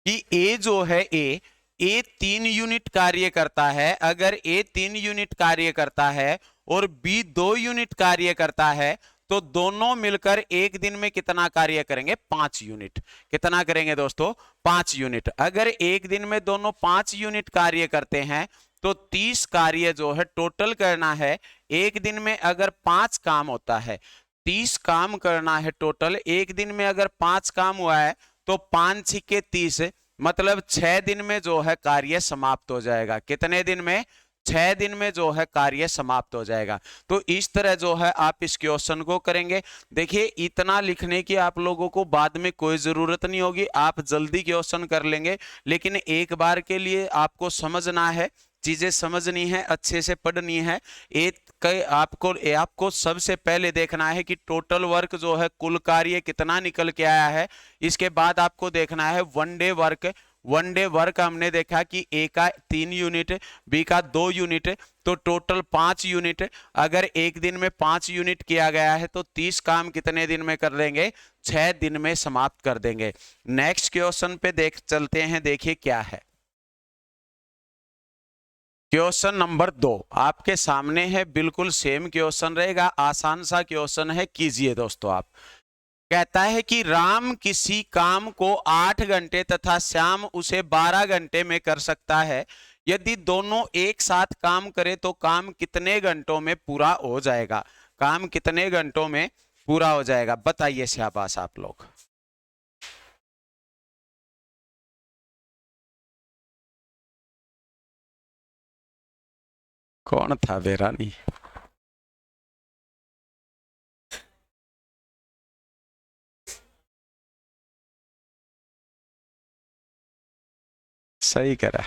कि ए जो है ए 3 यूनिट कार्य करता है। अगर ए 3 यूनिट कार्य करता है और बी 2 यूनिट कार्य करता है तो दोनों मिलकर एक दिन में कितना कार्य करेंगे? 5 यूनिट। कितना करेंगे दोस्तों? 5 यूनिट। अगर एक दिन में दोनों 5 यूनिट कार्य करते हैं तो 30 कार्य जो है टोटल करना है। एक दिन में अगर 5 काम होता है, 30 काम करना है टोटल। एक दिन में अगर 5 काम हुआ है तो 5 छिके 30, मतलब 6 दिन में जो है कार्य समाप्त हो जाएगा। कितने दिन में? 6 दिन में जो है कार्य समाप्त हो जाएगा। तो इस तरह जो है आप इस क्वेश्चन को करेंगे। देखिए इतना लिखने की आप लोगों को बाद में कोई जरूरत नहीं होगी, आप जल्दी क्वेश्चन कर लेंगे। लेकिन एक बार के लिए आपको समझना है, चीजें समझनी है, अच्छे से पढ़नी है। एक आपको सबसे पहले देखना है कि टोटल वर्क जो है कुल कार्य कितना निकल के आया है। इसके बाद आपको देखना है one day work. One day work हमने देखा कि ए का 3 यूनिट, बी का 2 यूनिट, तो टोटल 5 यूनिट। अगर एक दिन में 5 यूनिट किया गया है तो 30 काम कितने दिन में कर देंगे? 6 दिन में समाप्त कर देंगे। नेक्स्ट क्वेश्चन पे चलते हैं, देखिए क्या है। क्वेश्चन नंबर 2 आपके सामने है, बिल्कुल सेम क्वेश्चन रहेगा, आसान सा क्वेश्चन है, कीजिए दोस्तों आप। कहता है कि राम किसी काम को 8 घंटे तथा श्याम उसे 12 घंटे में कर सकता है। यदि दोनों एक साथ काम करें तो काम कितने घंटों में पूरा हो जाएगा? काम कितने घंटों में पूरा हो जाएगा? बताइए शाबाश आप लोग। कौन था बेरानी? सही करा।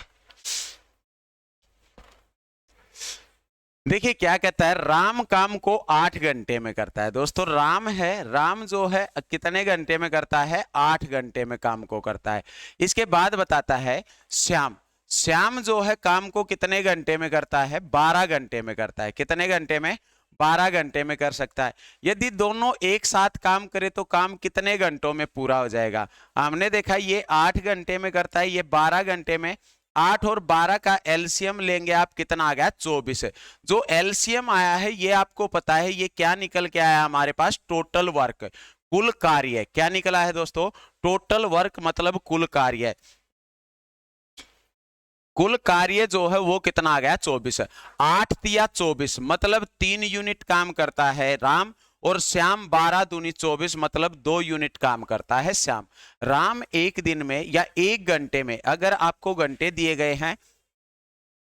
देखिए क्या कहता है, राम काम को 8 घंटे में करता है। दोस्तों राम है, राम जो है कितने घंटे में करता है? 8 घंटे में काम को करता है। इसके बाद बताता है श्याम, श्याम जो है काम को कितने घंटे में करता है? 12 घंटे में करता है। कितने घंटे में? 12 घंटे में कर सकता है। यदि दोनों एक साथ काम करे तो काम कितने घंटों में पूरा हो जाएगा? हमने देखा ये 8 घंटे में करता है, ये 12 घंटे में। 8 और 12 का एलसीएम लेंगे आप, कितना आ गया 24। जो एलसीएम आया है ये आपको पता है ये क्या निकल के आया हमारे पास, टोटल वर्क, कुल कार्य। क्या निकला है दोस्तों, टोटल वर्क मतलब कुल कार्य। कुल कार्य जो है वो कितना आ गया 24। 8 तिया 24 मतलब 3 यूनिट काम करता है राम, और श्याम 12 दूनी 24 मतलब 2 यूनिट काम करता है श्याम। राम एक दिन में या एक घंटे में, अगर आपको घंटे दिए गए हैं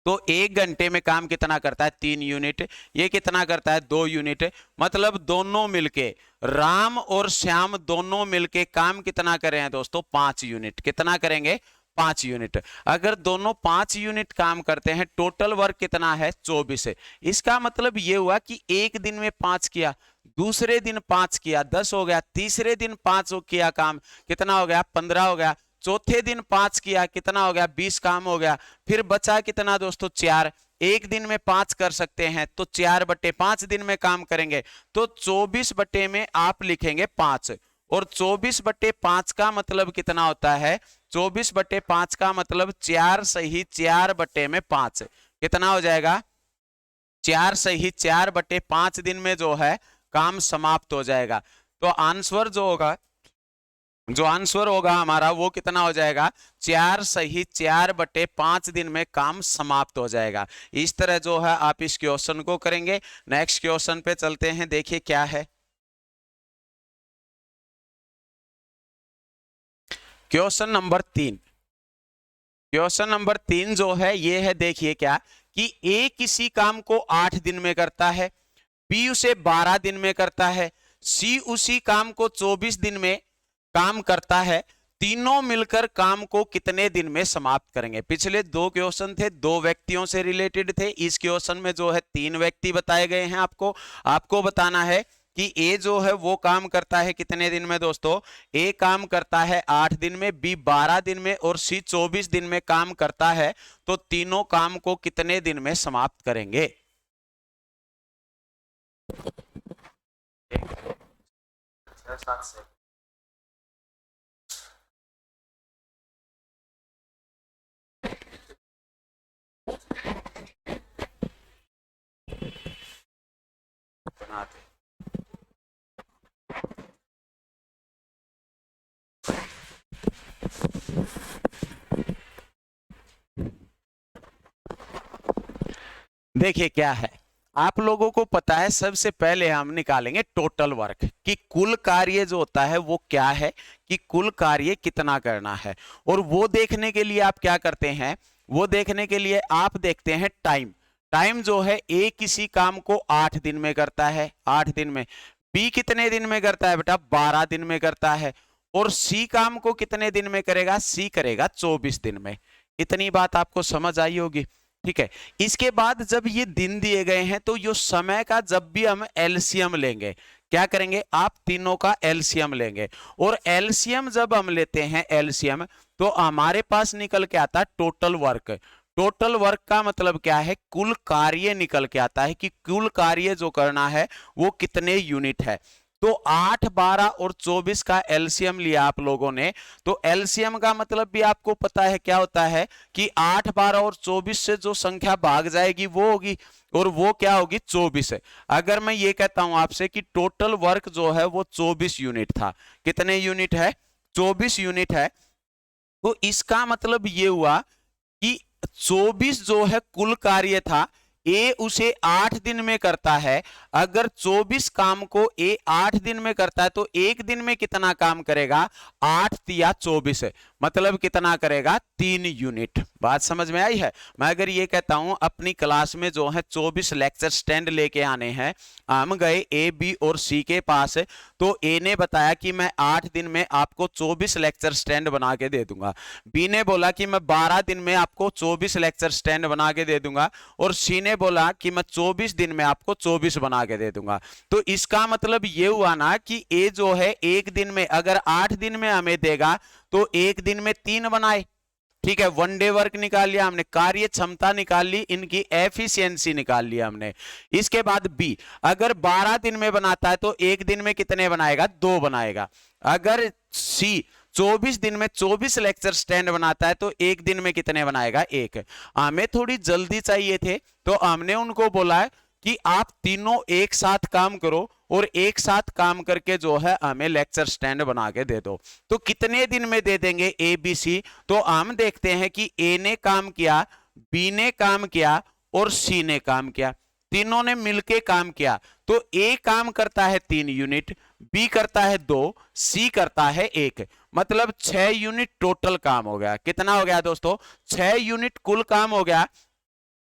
तो एक घंटे में काम कितना करता है 3 यूनिट, ये कितना करता है 2 यूनिट, मतलब दोनों मिलके राम और श्याम दोनों मिलके काम कितना कर रहे हैं दोस्तों 5 यूनिट। कितना करेंगे 5 यूनिट। अगर दोनों 5 यूनिट काम करते हैं, टोटल वर्क कितना है 24 है। इसका मतलब ये हुआ कि एक दिन में 5 किया, दूसरे दिन 5 किया 10 हो गया, तीसरे दिन 5 किया काम कितना हो गया 15 हो गया, चौथे दिन 5 किया कितना हो गया 20 काम हो गया। फिर बचा कितना दोस्तों 4। एक दिन में 5 कर सकते हैं तो 4/5 दिन में काम करेंगे, तो 24 बटे में आप लिखेंगे 5, और 24/5 का मतलब कितना होता है, 24/5 का मतलब 4 सही 4/5 कितना हो जाएगा 4 सही 4/5 दिन में जो है काम समाप्त हो जाएगा। तो आंसर जो आंसर होगा हमारा वो कितना हो जाएगा 4 सही 4/5 दिन में काम समाप्त हो जाएगा। इस तरह जो है आप इस क्वेश्चन को करेंगे। नेक्स्ट क्वेश्चन पे चलते हैं, देखिए क्या है क्वेश्चन नंबर 3। क्वेश्चन नंबर 3 जो है ये है, देखिए क्या कि ए किसी काम को 8 दिन में करता है, बी उसे 12 दिन में करता है, सी उसी काम को 24 दिन में काम करता है, तीनों मिलकर काम को कितने दिन में समाप्त करेंगे। पिछले 2 क्वेश्चन थे 2 व्यक्तियों से रिलेटेड थे, इस क्वेश्चन में जो है 3 व्यक्ति बताए गए हैं। आपको बताना है कि ए जो है वो काम करता है कितने दिन में दोस्तों, ए काम करता है 8 दिन में, बी 12 दिन में और सी 24 दिन में काम करता है, तो तीनों काम को कितने दिन में समाप्त करेंगे। बनाते देखिए क्या है, आप लोगों को पता है सबसे पहले हम निकालेंगे टोटल वर्क, कि कुल कार्य जो होता है वो क्या है, कि कुल कार्य कितना करना है। और वो देखने के लिए आप क्या करते हैं, वो देखने के लिए आप देखते हैं टाइम। टाइम जो है ए किसी काम को 8 दिन में करता है, 8 दिन में, बी कितने दिन में करता है बेटा 12 दिन में करता है, और सी काम को कितने दिन में करेगा, सी करेगा 24 दिन में। इतनी बात आपको समझ आई होगी, ठीक है। इसके बाद जब ये दिन दिए गए हैं तो यो समय का जब भी हम एलसीएम लेंगे, क्या करेंगे आप तीनों का एलसीएम लेंगे, और एलसीएम जब हम लेते हैं एलसीएम तो हमारे पास निकल के आता है टोटल वर्क। टोटल वर्क का मतलब क्या है, कुल कार्य निकल के आता है कि कुल कार्य जो करना है वो कितने यूनिट है। तो 8, 12 और 24 का एलसीएम लिया आप लोगों ने, तो एलसीएम का मतलब भी आपको पता है क्या होता है कि 8, 12 और 24 से जो संख्या भाग जाएगी वो होगी, और वो क्या होगी 24 है। अगर मैं ये कहता हूं आपसे कि टोटल वर्क जो है वो 24 यूनिट था, कितने यूनिट है 24 यूनिट है, तो इसका मतलब ये हुआ कि 24 जो है कुल कार्य था, ए उसे 8 दिन में करता है। अगर 24 काम को ए 8 दिन में करता है तो एक दिन में कितना काम करेगा 8 तिया 24 है, मतलब कितना करेगा 3 यूनिट। बात समझ में आई है। मैं अगर ये कहता हूं अपनी क्लास में जो है 24 लेक्चर स्टैंड लेके आने हैं, हम गए ए बी और सी के पास, तो ए ने बताया कि मैं 8 दिन में आपको 24 लेक्चर स्टैंड बना के दे दूंगा, बी ने बोला कि मैं 12 दिन में आपको 24 लेक्चर स्टैंड बना के दे दूंगा, और सी ने बोला कि मैं 24 दिन में आपको 24 बना के दे दूंगा। तो इसका मतलब ये हुआ ना कि ए जो है एक दिन में अगर 8 दिन में हमें देगा तो एक दिन में 3 बनाए, ठीक है, वन डे वर्क निकाल लिया हमने, कार्य क्षमता निकाल ली, इनकी एफिशिएंसी निकाल लिया हमने। इसके बाद बी अगर 12 दिन में बनाता है तो एक दिन में कितने बनाएगा 2 बनाएगा। अगर सी 24 दिन में 24 लेक्चर स्टैंड बनाता है तो एक दिन में कितने बनाएगा? एक। हमें थोड़ी जल्दी चाहिए थे तो हमने उनको बोला है कि आप तीनों एक साथ काम करो और एक साथ काम करके जो है हमें लेक्चर स्टैंड बना के दे दो। तो कितने दिन में दे देंगे ए बी सी? तो हम देखते हैं कि ए ने काम किया, बी ने काम किया और सी ने काम किया, तीनों ने मिलके काम किया। तो ए काम करता है 3 यूनिट, बी करता है 2, सी करता है 1, मतलब 6 यूनिट टोटल काम हो गया। कितना हो गया दोस्तों? 6 यूनिट कुल काम हो गया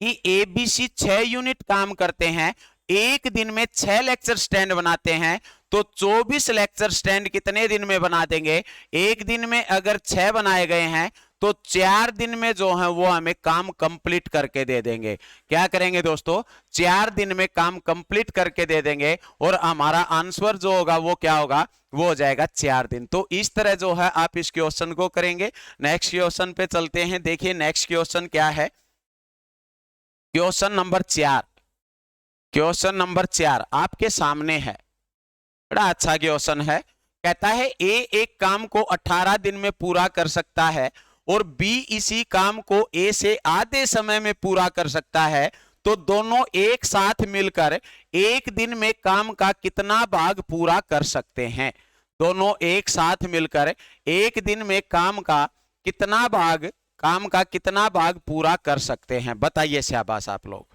कि ए बी सी 6 यूनिट काम करते हैं, एक दिन में 6 लेक्चर स्टैंड बनाते हैं। तो 24 लेक्चर स्टैंड कितने दिन में बना देंगे? एक दिन में अगर 6 बनाए गए हैं तो 4 दिन में जो है वो हमें काम कंप्लीट करके दे देंगे। क्या करेंगे दोस्तों? 4 दिन में काम कंप्लीट करके दे देंगे और हमारा आंसर जो होगा वो क्या होगा? वो हो जाएगा 4 दिन। तो इस तरह जो है आप इस क्वेश्चन को करेंगे। नेक्स्ट क्वेश्चन पे चलते हैं। देखिए नेक्स्ट क्वेश्चन क्या है? Question number 4। क्वेश्चन नंबर 4 आपके सामने है, बड़ा अच्छा क्वेश्चन है। कहता है ए एक काम को 18 दिन में पूरा कर सकता है और बी इसी काम को ए से आधे समय में पूरा कर सकता है, तो दोनों एक साथ मिलकर एक दिन में काम का कितना भाग पूरा कर सकते हैं? दोनों एक साथ मिलकर एक दिन में काम का कितना भाग पूरा कर सकते हैं? बताइए शाबाश आप लोग।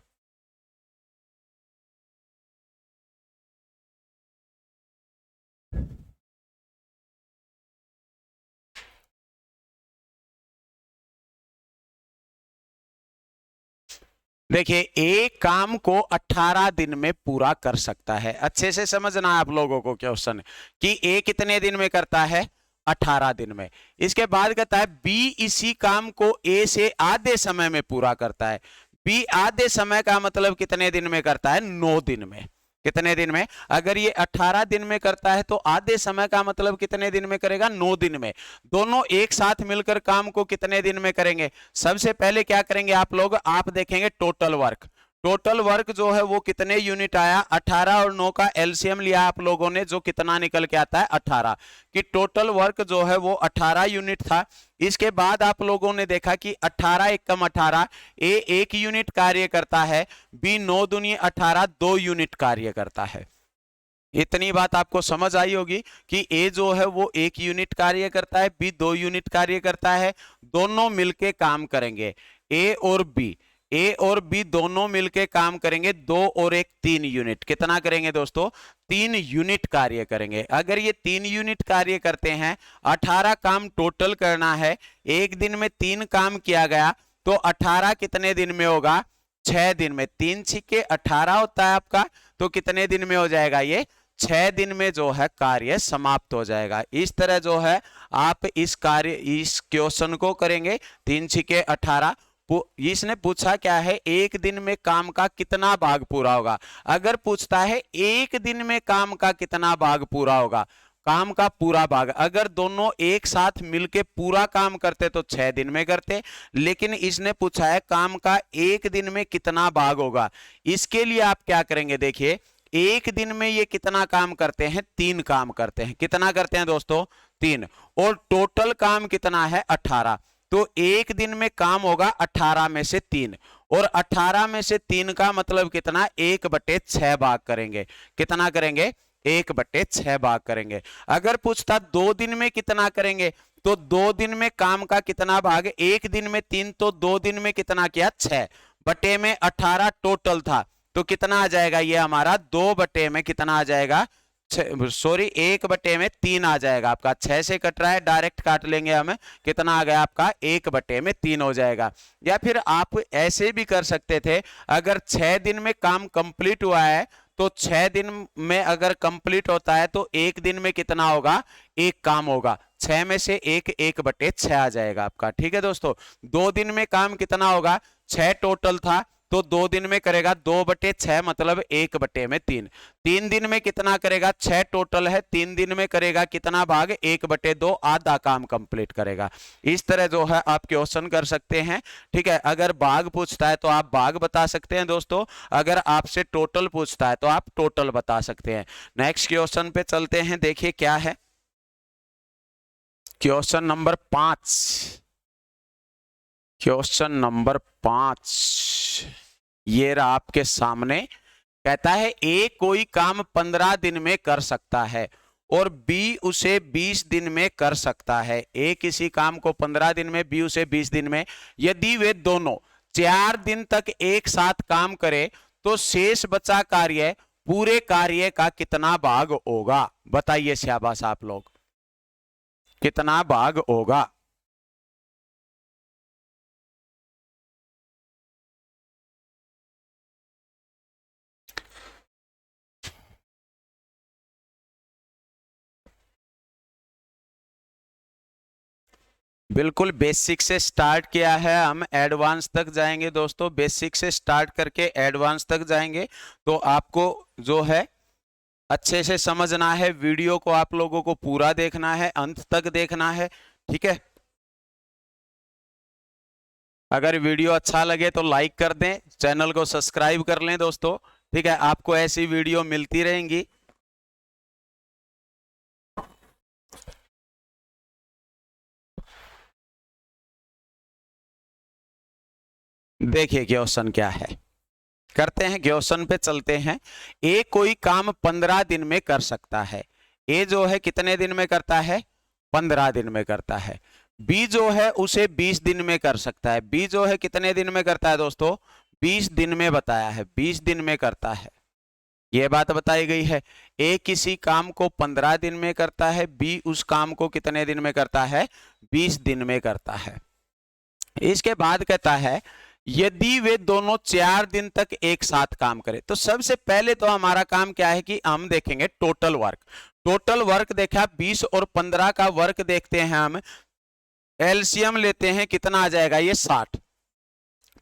देखिए एक काम को 18 दिन में पूरा कर सकता है। अच्छे से समझना है आप लोगों को क्वेश्चन कि ए कितने दिन में करता है? 18 दिन में। इसके बाद कहता है बी इसी काम को ए से आधे समय में पूरा करता है। बी आधे समय का मतलब कितने दिन में करता है? 9 दिन में। कितने दिन में? अगर ये 18 दिन में करता है तो आधे समय का मतलब कितने दिन में करेगा? 9 दिन में। दोनों एक साथ मिलकर काम को कितने दिन में करेंगे? सबसे पहले क्या करेंगे आप लोग? आप देखेंगे टोटल वर्क। टोटल वर्क जो है वो कितने यूनिट आया? 18 और 9 का एलसीएम लिया आप लोगों ने, जो कितना निकल के आता है? 18। कि टोटल वर्क जो है वो 18 यूनिट था। इसके बाद आप लोगों ने देखा कि 18 एकम 18, ए 1 यूनिट कार्य करता है, बी 9 दूनी 18 2 यूनिट कार्य करता है। इतनी बात आपको समझ आई होगी कि ए जो है वो 1 यूनिट कार्य करता है, बी 2 यूनिट कार्य करता है। दोनों मिलके काम करेंगे, ए और बी दोनों मिलके काम करेंगे, 2 और 1 3 यूनिट। कितना करेंगे दोस्तों? 3 यूनिट कार्य करेंगे। अगर ये 3 यूनिट कार्य करते हैं, 18 काम टोटल करना है, एक दिन में 3 काम किया गया, तो 18 कितने दिन में होगा? 6 दिन में। 3 छिके 18 होता है आपका, तो कितने दिन में हो जाएगा? ये 6 दिन में जो है कार्य समाप्त हो जाएगा। इस तरह जो है आप इस क्वेश्चन को करेंगे। 3 छिके 18। इसने पूछा क्या है? एक दिन में काम का कितना भाग पूरा होगा। अगर पूछता है एक दिन में काम का कितना भाग पूरा होगा, काम का पूरा भाग, अगर दोनों एक साथ मिलके पूरा काम करते तो 6 दिन में करते, लेकिन इसने पूछा है काम का एक दिन में कितना भाग होगा। इसके लिए आप क्या करेंगे? देखिए एक दिन में ये कितना काम करते हैं? 3 काम करते हैं। कितना करते हैं दोस्तों? 3। और टोटल काम कितना है? 18। तो एक दिन में काम होगा 18 में से 3, और 18 में से 3 का मतलब कितना? 1/6 भाग करेंगे। कितना करेंगे? 1/6 भाग करेंगे। अगर पूछता 2 दिन में कितना करेंगे, तो 2 दिन में काम का कितना भाग? एक दिन में 3, तो 2 दिन में कितना किया? 6 बटे में 18 टोटल था, तो कितना आ जाएगा? ये हमारा 2 बटे में कितना आ जाएगा? 1/3 आ जाएगा आपका। 6 से कट रहा है, डायरेक्ट काट लेंगे हम। कितना आ गया आपका? 1/3 हो जाएगा। या फिर आप ऐसे भी कर सकते थे, अगर 6 दिन में काम कंप्लीट हुआ है तो 6 दिन में अगर कंप्लीट होता है तो एक दिन में कितना होगा? 1 काम होगा। 6 में से 1/6 आ जाएगा आपका। ठीक है दोस्तों। 2 दिन में काम कितना होगा? 6 टोटल था, तो 2 दिन में करेगा 2/6 मतलब 1/3। 3 दिन में कितना करेगा? 6 टोटल है, 3 दिन में करेगा कितना भाग? 1/2, आधा काम कंप्लीट करेगा। इस तरह जो है आप क्वेश्चन कर सकते हैं। ठीक है। अगर भाग पूछता है तो आप भाग बता सकते हैं दोस्तों, अगर आपसे टोटल पूछता है तो आप टोटल बता सकते हैं। नेक्स्ट क्वेश्चन पे चलते हैं। देखिए क्या है? क्वेश्चन नंबर 5, क्वेश्चन नंबर 5 ये रहा आपके सामने। कहता है ए कोई काम 15 दिन में कर सकता है और बी उसे 20 दिन में कर सकता है। ए किसी काम को 15 दिन में, बी उसे 20 दिन में। यदि वे दोनों 4 दिन तक एक साथ काम करे तो शेष बचा कार्य पूरे कार्य का कितना भाग होगा? बताइए शाबाश आप लोग, कितना भाग होगा? बिल्कुल बेसिक से स्टार्ट किया है, हम एडवांस तक जाएंगे दोस्तों। बेसिक से स्टार्ट करके एडवांस तक जाएंगे तो आपको जो है अच्छे से समझना है। वीडियो को आप लोगों को पूरा देखना है, अंत तक देखना है, ठीक है। अगर वीडियो अच्छा लगे तो लाइक कर दें, चैनल को सब्सक्राइब कर लें दोस्तों, ठीक है। आपको ऐसी वीडियो मिलती रहेंगी। देखिए क्वेश्चन क्या है, करते हैं क्वेश्चन पे चलते हैं। ए कोई काम 15 दिन में कर सकता है। ए जो है कितने दिन में करता है? 15 दिन में करता है। बी जो है उसे 20 दिन में कर सकता है। बी जो है कितने दिन में करता है दोस्तों? 20 दिन में बताया है, 20 दिन में करता है, यह बात बताई गई है। ए किसी काम को 15 दिन में करता है, बी उस काम को कितने दिन में करता है? 20 दिन में करता है। इसके बाद कहता है यदि वे दोनों 4 दिन तक एक साथ काम करें। तो सबसे पहले तो हमारा काम क्या है कि हम देखेंगे टोटल वर्क। टोटल वर्क देखा 20 और 15 का वर्क देखते हैं हम, एलसीएम लेते हैं, कितना आ जाएगा ये? 60।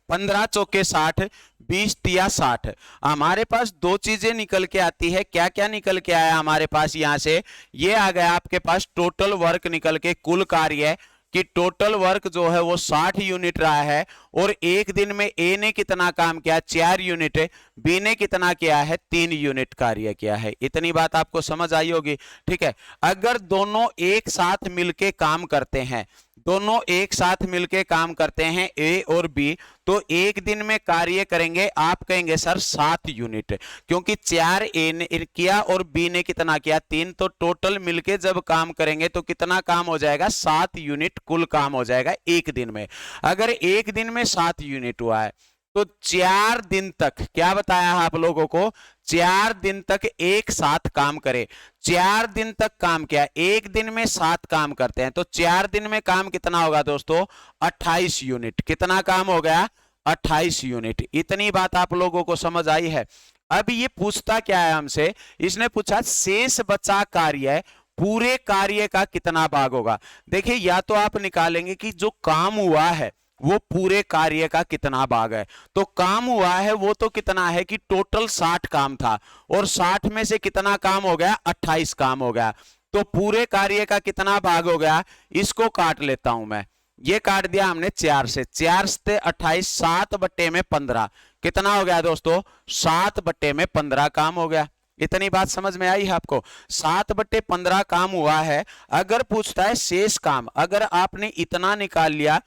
15 चौके 60, 20 तिया 60। हमारे पास दो चीजें निकल के आती है। क्या क्या निकल के आया हमारे पास? यहां से ये आ गया आपके पास टोटल वर्क निकल के, कुल कार्य कि टोटल वर्क जो है वो 60 यूनिट रहा है। और एक दिन में ए ने कितना काम किया? 4 यूनिट। बी ने कितना किया है? 3 यूनिट कार्य किया है। इतनी बात आपको समझ आई होगी, ठीक है। अगर दोनों एक साथ मिलके काम करते हैं, दोनों एक साथ मिलके काम करते हैं ए और बी, तो एक दिन में कार्य करेंगे, आप कहेंगे सर 7 यूनिट, क्योंकि 4 ए ने किया और बी ने कितना किया? 3। तो टोटल मिलके जब काम करेंगे तो कितना काम हो जाएगा? 7 यूनिट कुल काम हो जाएगा एक दिन में। अगर एक दिन में 7 यूनिट हुआ है तो 4 दिन तक, क्या बताया है आप लोगों को? 4 दिन तक एक साथ काम करे। 4 दिन तक काम किया, एक दिन में 7 काम करते हैं, तो 4 दिन में काम कितना होगा दोस्तों? 28 यूनिट। कितना काम हो गया? 28 यूनिट। इतनी बात आप लोगों को समझ आई है। अब ये पूछता क्या है हमसे? इसने पूछा शेष बचा कार्य पूरे कार्य का कितना भाग होगा। देखिए या तो आप निकालेंगे कि जो काम हुआ है वो पूरे कार्य का कितना भाग है। तो काम हुआ है वो तो कितना है कि टोटल 60 काम था और 60 में से कितना काम हो गया? 28 काम हो गया। तो पूरे कार्य का कितना भाग हो गया? इसको काट लेता हूं मैं, ये काट दिया हमने 4 से, 4 से 28, 7/15 कितना हो गया दोस्तों? 7/15 काम हो गया। इतनी बात समझ में आई है आपको? 7/15 काम हुआ है। अगर पूछता है शेष काम, अगर आपने इतना निकाल लिया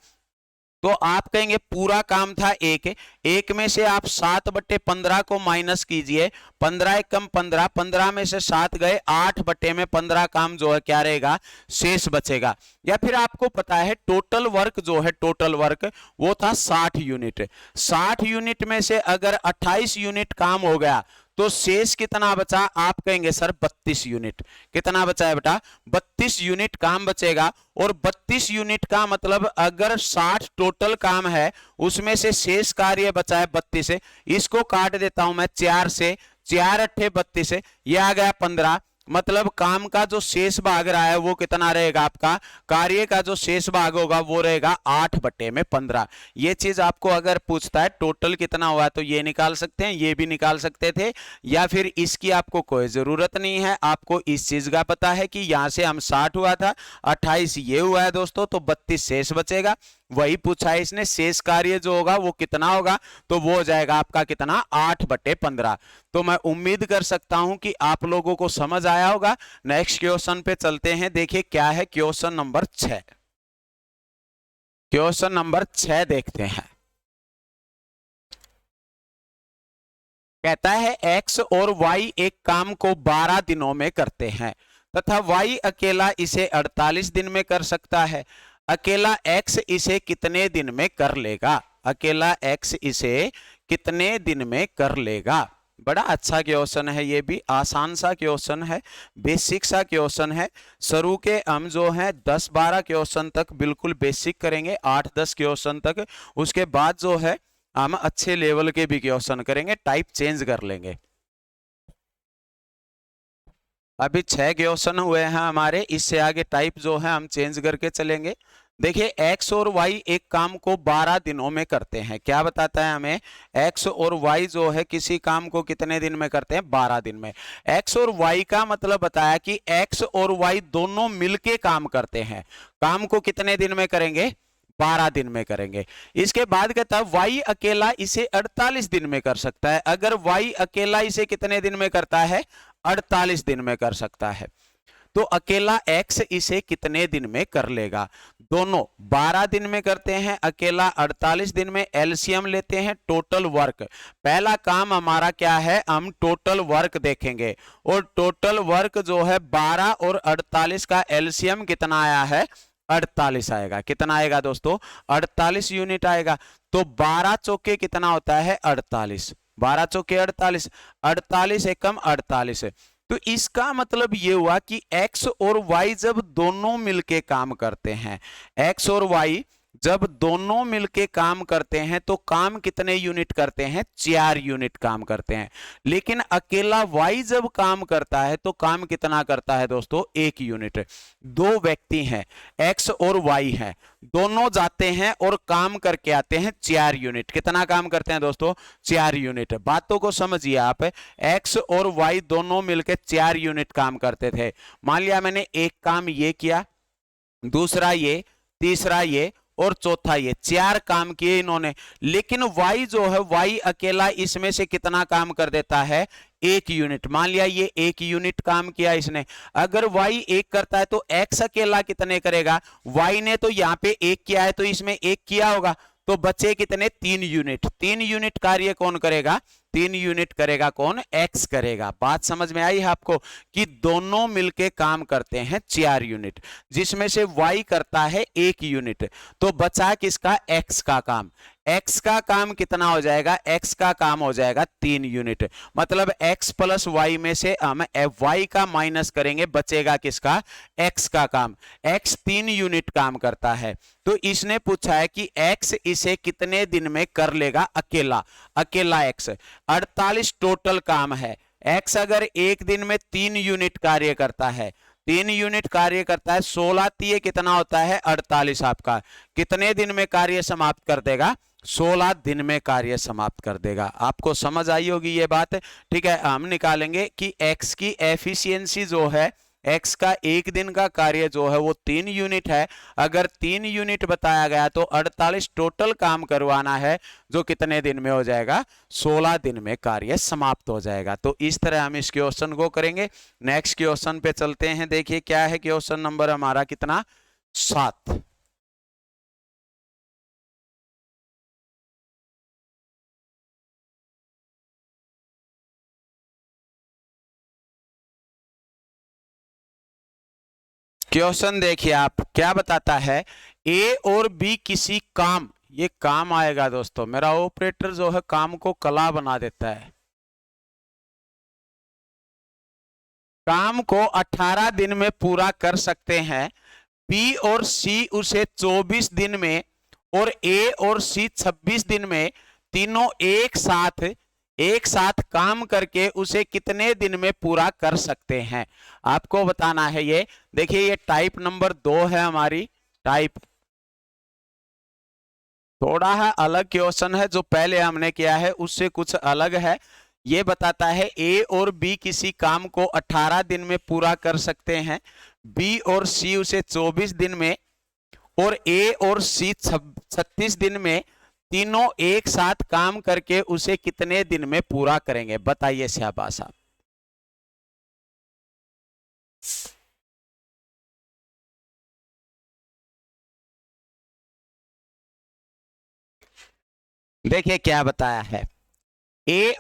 तो आप कहेंगे पूरा काम था एक में से आप 7/15 को माइनस कीजिए, 15 कम 15, 15 में से 7 गए, 8/15 काम जो है क्या रहेगा? शेष बचेगा। या फिर आपको पता है टोटल वर्क जो है, टोटल वर्क वो था 60 यूनिट। 60 यूनिट में से अगर 28 यूनिट काम हो गया तो शेष कितना बचा? आप कहेंगे सर 32 यूनिट। कितना बचा है बेटा? 32 यूनिट काम बचेगा। और 32 यूनिट का मतलब अगर 60 टोटल काम है उसमें से शेष कार्य बचा है 32 से, इसको काट देता हूं मैं 4 से, 4 अट्ठे 32 से, ये आ गया 15। मतलब काम का जो शेष भाग रहा है वो कितना रहेगा? आपका कार्य का जो शेष भाग होगा वो रहेगा 8/15। ये चीज आपको अगर पूछता है टोटल कितना हुआ तो ये निकाल सकते हैं, ये भी निकाल सकते थे, या फिर इसकी आपको कोई जरूरत नहीं है। आपको इस चीज का पता है कि यहां से हम 60 हुआ था, 28 ये हुआ है दोस्तों, तो 32 शेष बचेगा। वही पूछा है इसने। शेष कार्य जो होगा वो कितना होगा, तो वो हो जाएगा आपका कितना, 8/15। तो मैं उम्मीद कर सकता हूं कि आप लोगों को समझ आया होगा। नेक्स्ट क्वेश्चन पे चलते हैं, देखिए क्या है क्वेश्चन नंबर 6। क्वेश्चन नंबर 6 देखते हैं। कहता है x और y एक काम को 12 दिनों में करते हैं तथा y अकेला इसे 48 दिन में कर सकता है। अकेला x इसे कितने दिन में कर लेगा? अकेला x इसे कितने दिन में कर लेगा? बड़ा अच्छा क्वेश्चन है, ये भी आसान सा क्वेश्चन है, बेसिक सा क्वेश्चन है। शुरू के हम जो है 10-12 क्वेश्चन तक बिल्कुल बेसिक करेंगे, 8-10 क्वेश्चन तक। उसके बाद जो है हम अच्छे लेवल के भी क्वेश्चन करेंगे, टाइप चेंज कर लेंगे। अभी 6 क्वेश्चन हुए हैं हमारे, इससे आगे टाइप जो है हम चेंज करके चलेंगे। देखिए x और y एक काम को 12 दिनों में करते हैं। क्या बताता है हमें? x और y जो है किसी काम को कितने दिन में करते हैं? 12 दिन में। x और y का मतलब बताया कि x और y दोनों मिलके काम करते हैं। काम को कितने दिन में करेंगे? 12 दिन में करेंगे। इसके बाद कहता है y अकेला इसे 48 दिन में कर सकता है। अगर y अकेला इसे कितने दिन में करता है? 48 दिन में कर सकता है। तो अकेला x इसे कितने दिन में कर लेगा? दोनों 12 दिन में करते हैं, अकेला 48 दिन में। एलसीएम लेते हैं, टोटल वर्क। पहला काम हमारा क्या है? हम टोटल वर्क देखेंगे, और टोटल वर्क जो है 12 और 48 का एलसीएम कितना आया है? 48 आएगा। कितना आएगा दोस्तों? 48 यूनिट आएगा। तो 12 चौके कितना होता है? 48। 12 चौके 48, 48 एकम 48। तो इसका मतलब ये हुआ कि x और y जब दोनों मिलके काम करते हैं, x और y जब दोनों मिलके काम करते हैं तो काम कितने यूनिट करते हैं? 4 यूनिट काम करते हैं। लेकिन अकेला y जब काम करता है तो काम कितना करता है दोस्तों? 1 यूनिट। दो व्यक्ति हैं, x और y हैं, दोनों जाते हैं और काम करके आते हैं 4 यूनिट। कितना काम करते हैं दोस्तों? 4 यूनिट। बातों को समझिए आप, x और y दोनों मिलकर 4 यूनिट काम करते थे। मान लिया मैंने एक काम ये किया, दूसरा ये, तीसरा ये और चौथा ये, 4 काम किए इन्होंने। लेकिन y जो है, y अकेला इसमें से कितना काम कर देता है? 1 यूनिट। मान लिया ये 1 यूनिट काम किया इसने। अगर y 1 करता है तो x अकेला कितने करेगा? y ने तो यहाँ पे 1 किया है तो इसमें 1 किया होगा, तो बचे कितने? 3 यूनिट। 3 यूनिट कार्य कौन करेगा? 3 यूनिट करेगा कौन? x करेगा। बात समझ में आई है आपको कि दोनों मिलके काम करते हैं 4 यूनिट, जिसमें से y करता है 1 यूनिट। तो बचा किसका? x का काम। x का काम कितना हो जाएगा? x का काम हो जाएगा 3 यूनिट। मतलब x प्लस y में से हम y का माइनस करेंगे, बचेगा किसका? x का काम। x 3 यूनिट काम करता है। तो इसने पूछा है कि x इसे कितने दिन में कर लेगा? अकेला, अकेला x 48 टोटल काम है। x अगर एक दिन में 3 यूनिट कार्य करता है, 3 यूनिट कार्य करता है, 16 तीय कितना होता है? 48। आपका कितने दिन में कार्य समाप्त कर देगा? 16 दिन में कार्य समाप्त कर देगा। आपको समझ आई होगी ये बात, ठीक है। हम निकालेंगे कि x की एफिशिएंसी जो है, x का एक दिन का कार्य जो है वो 3 यूनिट है। अगर 3 यूनिट बताया गया तो 48 टोटल काम करवाना है, जो कितने दिन में हो जाएगा? 16 दिन में कार्य समाप्त हो जाएगा। तो इस तरह हम इस क्वेश्चन को करेंगे। नेक्स्ट क्वेश्चन पे चलते हैं। देखिए क्या है क्वेश्चन नंबर हमारा कितना? 7। क्वेश्चन देखिए आप, क्या बताता है? ए और बी किसी काम, ये काम आएगा दोस्तों, मेरा ऑपरेटर जो है काम को कला बना देता है। काम को 18 दिन में पूरा कर सकते हैं। बी और सी उसे 24 दिन में और ए और सी 26 दिन में, तीनों एक साथ काम करके उसे कितने दिन में पूरा कर सकते हैं? आपको बताना है ये। देखिए ये टाइप नंबर 2 है हमारी टाइप। थोड़ा है अलग क्वेश्चन है, जो पहले हमने किया है उससे कुछ अलग है। ये बताता है ए और बी किसी काम को 18 दिन में पूरा कर सकते हैं, बी और सी उसे 24 दिन में और ए और सी 36 दिन में तीनों एक साथ काम करके उसे कितने दिन में पूरा करेंगे? बताइए शाबाश साहब। देखिए क्या बताया है, ए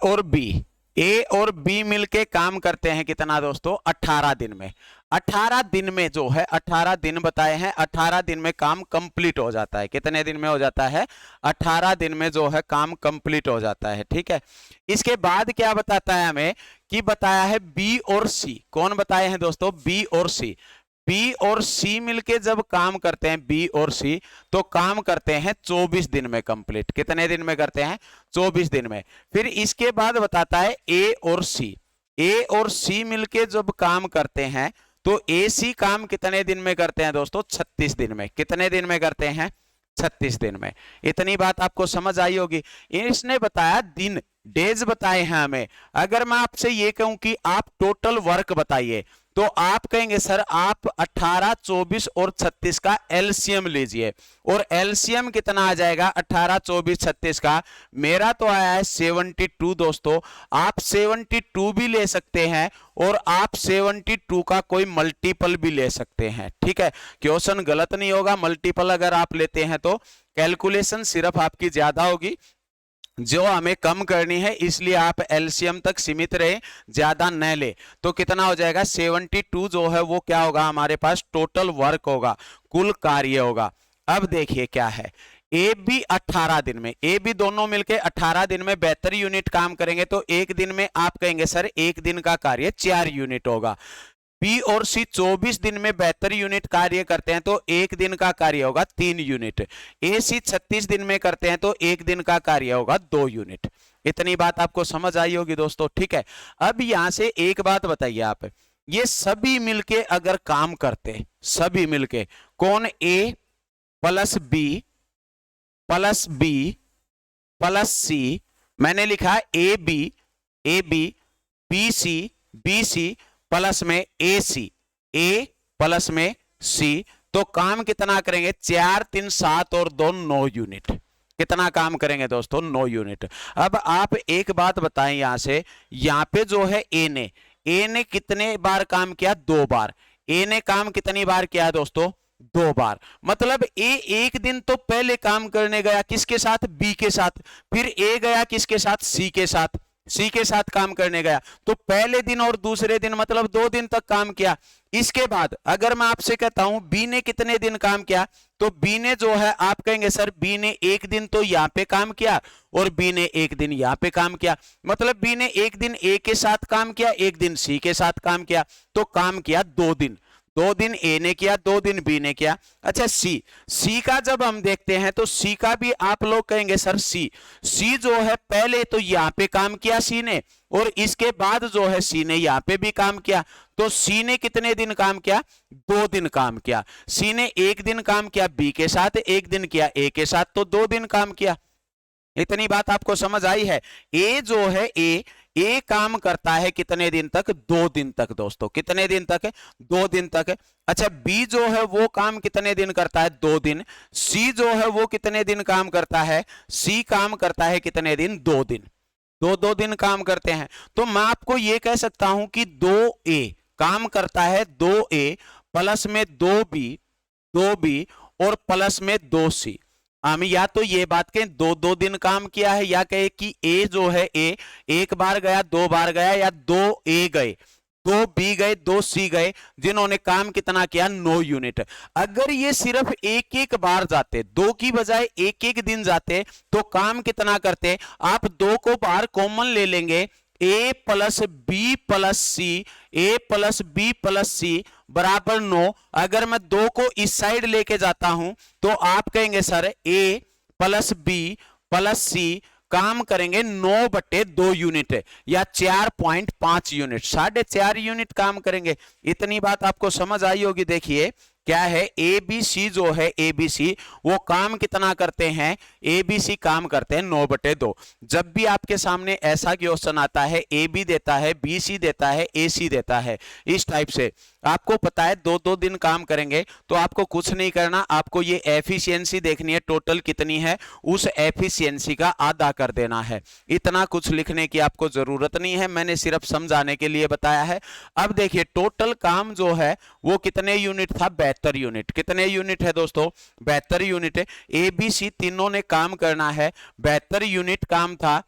और बी मिलके काम करते हैं कितना दोस्तों? 18 दिन में। 18 दिन में जो है 18 दिन बताए हैं, 18 दिन में काम कंप्लीट हो जाता है। कितने दिन में हो जाता है? 18 दिन में जो है काम कंप्लीट हो जाता है। ठीक है, इसके बाद क्या बताता है हमें कि बताया है बी और सी। कौन बताए हैं दोस्तों? बी और सी। बी और सी मिलके जब काम करते हैं, बी और सी, तो काम करते हैं 24 दिन में कंप्लीट। कितने दिन में करते हैं? 24 दिन में। फिर इसके बाद बताता है ए और सी। ए और सी मिलके जब काम करते हैं तो ए सी काम कितने दिन में करते हैं दोस्तों? 36 दिन में। कितने दिन में करते हैं? 36 दिन में। इतनी बात आपको समझ आई होगी। इसने बताया दिन, डेज बताए हैं हमें। अगर मैं आपसे ये कहूं कि आप टोटल वर्क बताइए, तो आप कहेंगे सर आप 18, 24 और 36 का एलसीएम लीजिए। और एलसीएम कितना आ जाएगा 18, 24, 36 का? मेरा तो आया है 72 दोस्तों। आप 72 भी ले सकते हैं और आप 72 का कोई मल्टीपल भी ले सकते हैं। ठीक है, क्वेश्चन गलत नहीं होगा। मल्टीपल अगर आप लेते हैं तो कैलकुलेशन सिर्फ आपकी ज्यादा होगी, जो हमें कम करनी है, इसलिए आप एलसीएम तक सीमित रहे, ज्यादा न ले। तो कितना हो जाएगा? 72 जो है वो क्या होगा हमारे पास? टोटल वर्क होगा, कुल कार्य होगा। अब देखिए क्या है, ए बी 18 दिन में, ए बी दोनों मिलके 18 दिन में 72 यूनिट काम करेंगे। तो एक दिन में आप कहेंगे सर एक दिन का कार्य 4 यूनिट होगा। बी और सी 24 दिन में 72 यूनिट कार्य करते हैं, तो एक दिन का कार्य होगा 3 यूनिट। ए सी 36 दिन में करते हैं, तो एक दिन का कार्य होगा 2 यूनिट। इतनी बात आपको समझ आई होगी दोस्तों। ठीक है, अब यहां से एक बात बताइए आप, ये सभी मिलके अगर काम करते, सभी मिलके, कौन? A plus B plus B plus C, मैंने लिखा A B B C plus में ए सी, ए प्लस में सी, तो काम कितना करेंगे? 4, 3, 7 और 2 9 यूनिट। कितना काम करेंगे दोस्तों? 9 यूनिट। अब आप एक बात बताएं, यहां से यहां पे जो है ए ने कितने बार काम किया? 2 बार। ए ने काम कितनी बार किया दोस्तों? 2 बार। मतलब ए एक दिन तो पहले काम करने गया, किसके साथ? बी के साथ। फिर ए गया किसके साथ? सी के साथ। सी के साथ काम करने गया, तो पहले दिन और दूसरे दिन मतलब 2 दिन तक काम किया। इसके बाद अगर मैं आपसे कहता हूं बी ने कितने दिन काम किया, तो बी ने जो है आप कहेंगे सर बी ने एक दिन तो यहां पे काम किया और बी ने एक दिन यहां पे काम किया। मतलब बी ने एक दिन ए के साथ काम किया, एक दिन सी के साथ काम किया, तो काम किया 2 दिन। 2 दिन ए ने किया, 2 दिन बी ने किया। अच्छा सी का जब हम देखते हैं तो सी का भी आप लोग कहेंगे सर सी जो है पहले तो यहां पे काम किया सी ने, और इसके बाद जो है सी ने यहां पे भी काम किया। तो सी ने कितने दिन काम किया? 2 दिन काम किया। सी ने एक दिन काम किया बी के साथ, एक दिन किया ए के साथ, तो 2 दिन काम किया। इतनी बात आपको समझ आई है। ए जो है ए काम करता है कितने दिन तक? 2 दिन तक दोस्तों। कितने दिन तक? 2 दिन तक। अच्छा बी जो है वो काम कितने दिन करता है? 2 दिन। सी जो है वो कितने दिन काम करता है? सी काम करता है कितने दिन? 2 दिन। 2 दिन काम करते हैं। तो मैं आपको ये कह सकता हूं कि 2A काम करता है 2A प्लस में 2B और प्लस में 2C। हम या तो ये बात कहें 2 दिन काम किया है, या कहे कि ए जो है ए एक बार गया, 2 बार गया, या 2A गए, 2B गए, 2C गए, जिन्होंने काम कितना किया? 9 यूनिट। अगर ये सिर्फ एक एक बार जाते, 2 की बजाय एक एक दिन जाते, तो काम कितना करते? आप 2 को बाहर कॉमन ले लेंगे, ए प्लस बी प्लस सी, ए प्लस बी प्लस सी बराबर 9। अगर मैं 2 को इस साइड लेके जाता हूं तो आप कहेंगे सर ए प्लस बी प्लस सी काम करेंगे 9/2 यूनिट या 4.5 यूनिट, 4.5 यूनिट काम करेंगे। इतनी बात आपको समझ आई होगी। देखिए क्या है, ए बी सी जो है, ए बी सी वो काम कितना करते हैं, ए बी सी काम करते हैं 9/2। जब भी आपके सामने ऐसा क्वेश्चन आता है, ए बी देता है, बी सी देता है, ए सी देता है, इस टाइप से आपको पता है 2-2 दिन काम करेंगे, तो आपको कुछ नहीं करना, आपको ये एफिशिएंसी देखनी है टोटल कितनी है, उस एफिशिएंसी का आधा कर देना है। इतना कुछ लिखने की आपको जरूरत नहीं है, मैंने सिर्फ समझाने के लिए बताया है। अब देखिए टोटल काम जो है वो कितने यूनिट था, 72 यूनिट। कितने यूनिट है दोस्तों, 72 यूनिट है। ए बी सी तीनों ने काम करना है, 72 यूनिट काम था।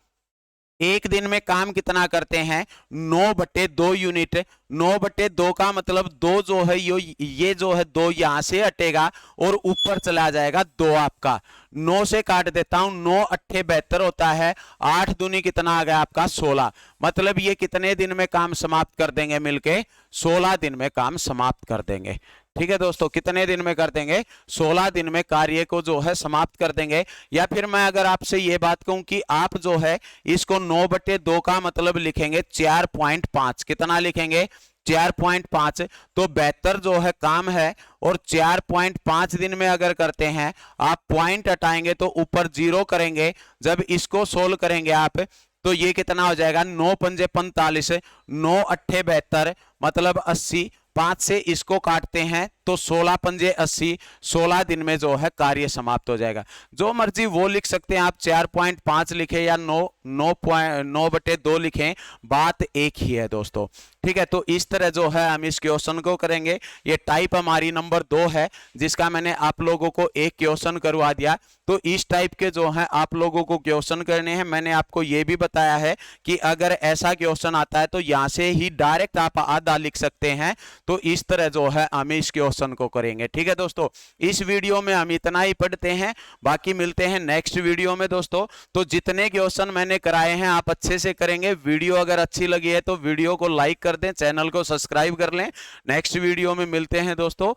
एक दिन में काम कितना करते हैं, 9/2 यूनिट। 9/2 का मतलब 2 जो है ये जो है 2 यहां से हटेगा और ऊपर चला जाएगा 2 आपका। 9 से काट देता हूं, 9 अट्ठे 72 होता है, 8 दूनी कितना आ गया आपका 16। मतलब ये कितने दिन में काम समाप्त कर देंगे मिलके, 16 दिन में काम समाप्त कर देंगे। ठीक है दोस्तों, कितने दिन में कर देंगे, 16 दिन में कार्य को जो है समाप्त कर देंगे। या फिर मैं अगर आपसे ये बात कहूं कि आप जो है इसको 9/2 का मतलब लिखेंगे 4.5। कितना लिखेंगे, 4.5। तो 72 जो है काम है और 4.5 दिन में अगर करते हैं, आप पॉइंट हटाएंगे तो ऊपर 0 करेंगे। जब इसको सोल्व करेंगे आप तो ये कितना हो जाएगा, 9 पंजे 45, 9 अट्ठे 72 मतलब 80। 5 से इसको काटते हैं तो 16 पंजे 80, 16 दिन में जो है कार्य समाप्त हो जाएगा। जो मर्जी वो लिख सकते हैं आप, 4.5 लिखे या 9/2 लिखें, बात एक ही है दोस्तों। ठीक है, तो इस तरह जो है हम इस क्वेश्चन को करेंगे। ये टाइप हमारी नंबर 2 है, जिसका मैंने आप लोगों को एक क्वेश्चन करवा दिया। तो इस टाइप के जो है आप लोगों को क्वेश्चन करने हैं। मैंने आपको ये भी बताया है कि अगर ऐसा क्वेश्चन आता है तो यहां से ही डायरेक्ट आप आधा लिख सकते हैं। तो इस तरह जो है हम इस क्वेश्चन को करेंगे। ठीक है दोस्तों, इस वीडियो में हम इतना ही पढ़ते हैं, बाकी मिलते हैं नेक्स्ट वीडियो में दोस्तों। तो जितने क्वेश्चन मैंने कराए हैं आप अच्छे से करेंगे। वीडियो अगर अच्छी लगी है तो वीडियो को लाइक कर दें, चैनल को सब्सक्राइब कर लें। नेक्स्ट वीडियो में मिलते हैं दोस्तों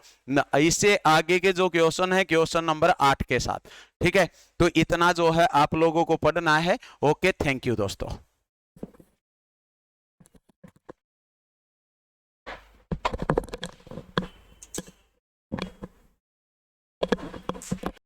इससे आगे के जो क्वेश्चन है, क्वेश्चन नंबर 8 के साथ। ठीक है, तो इतना जो है आप लोगों को पढ़ना है। ओके, थैंक यू दोस्तों।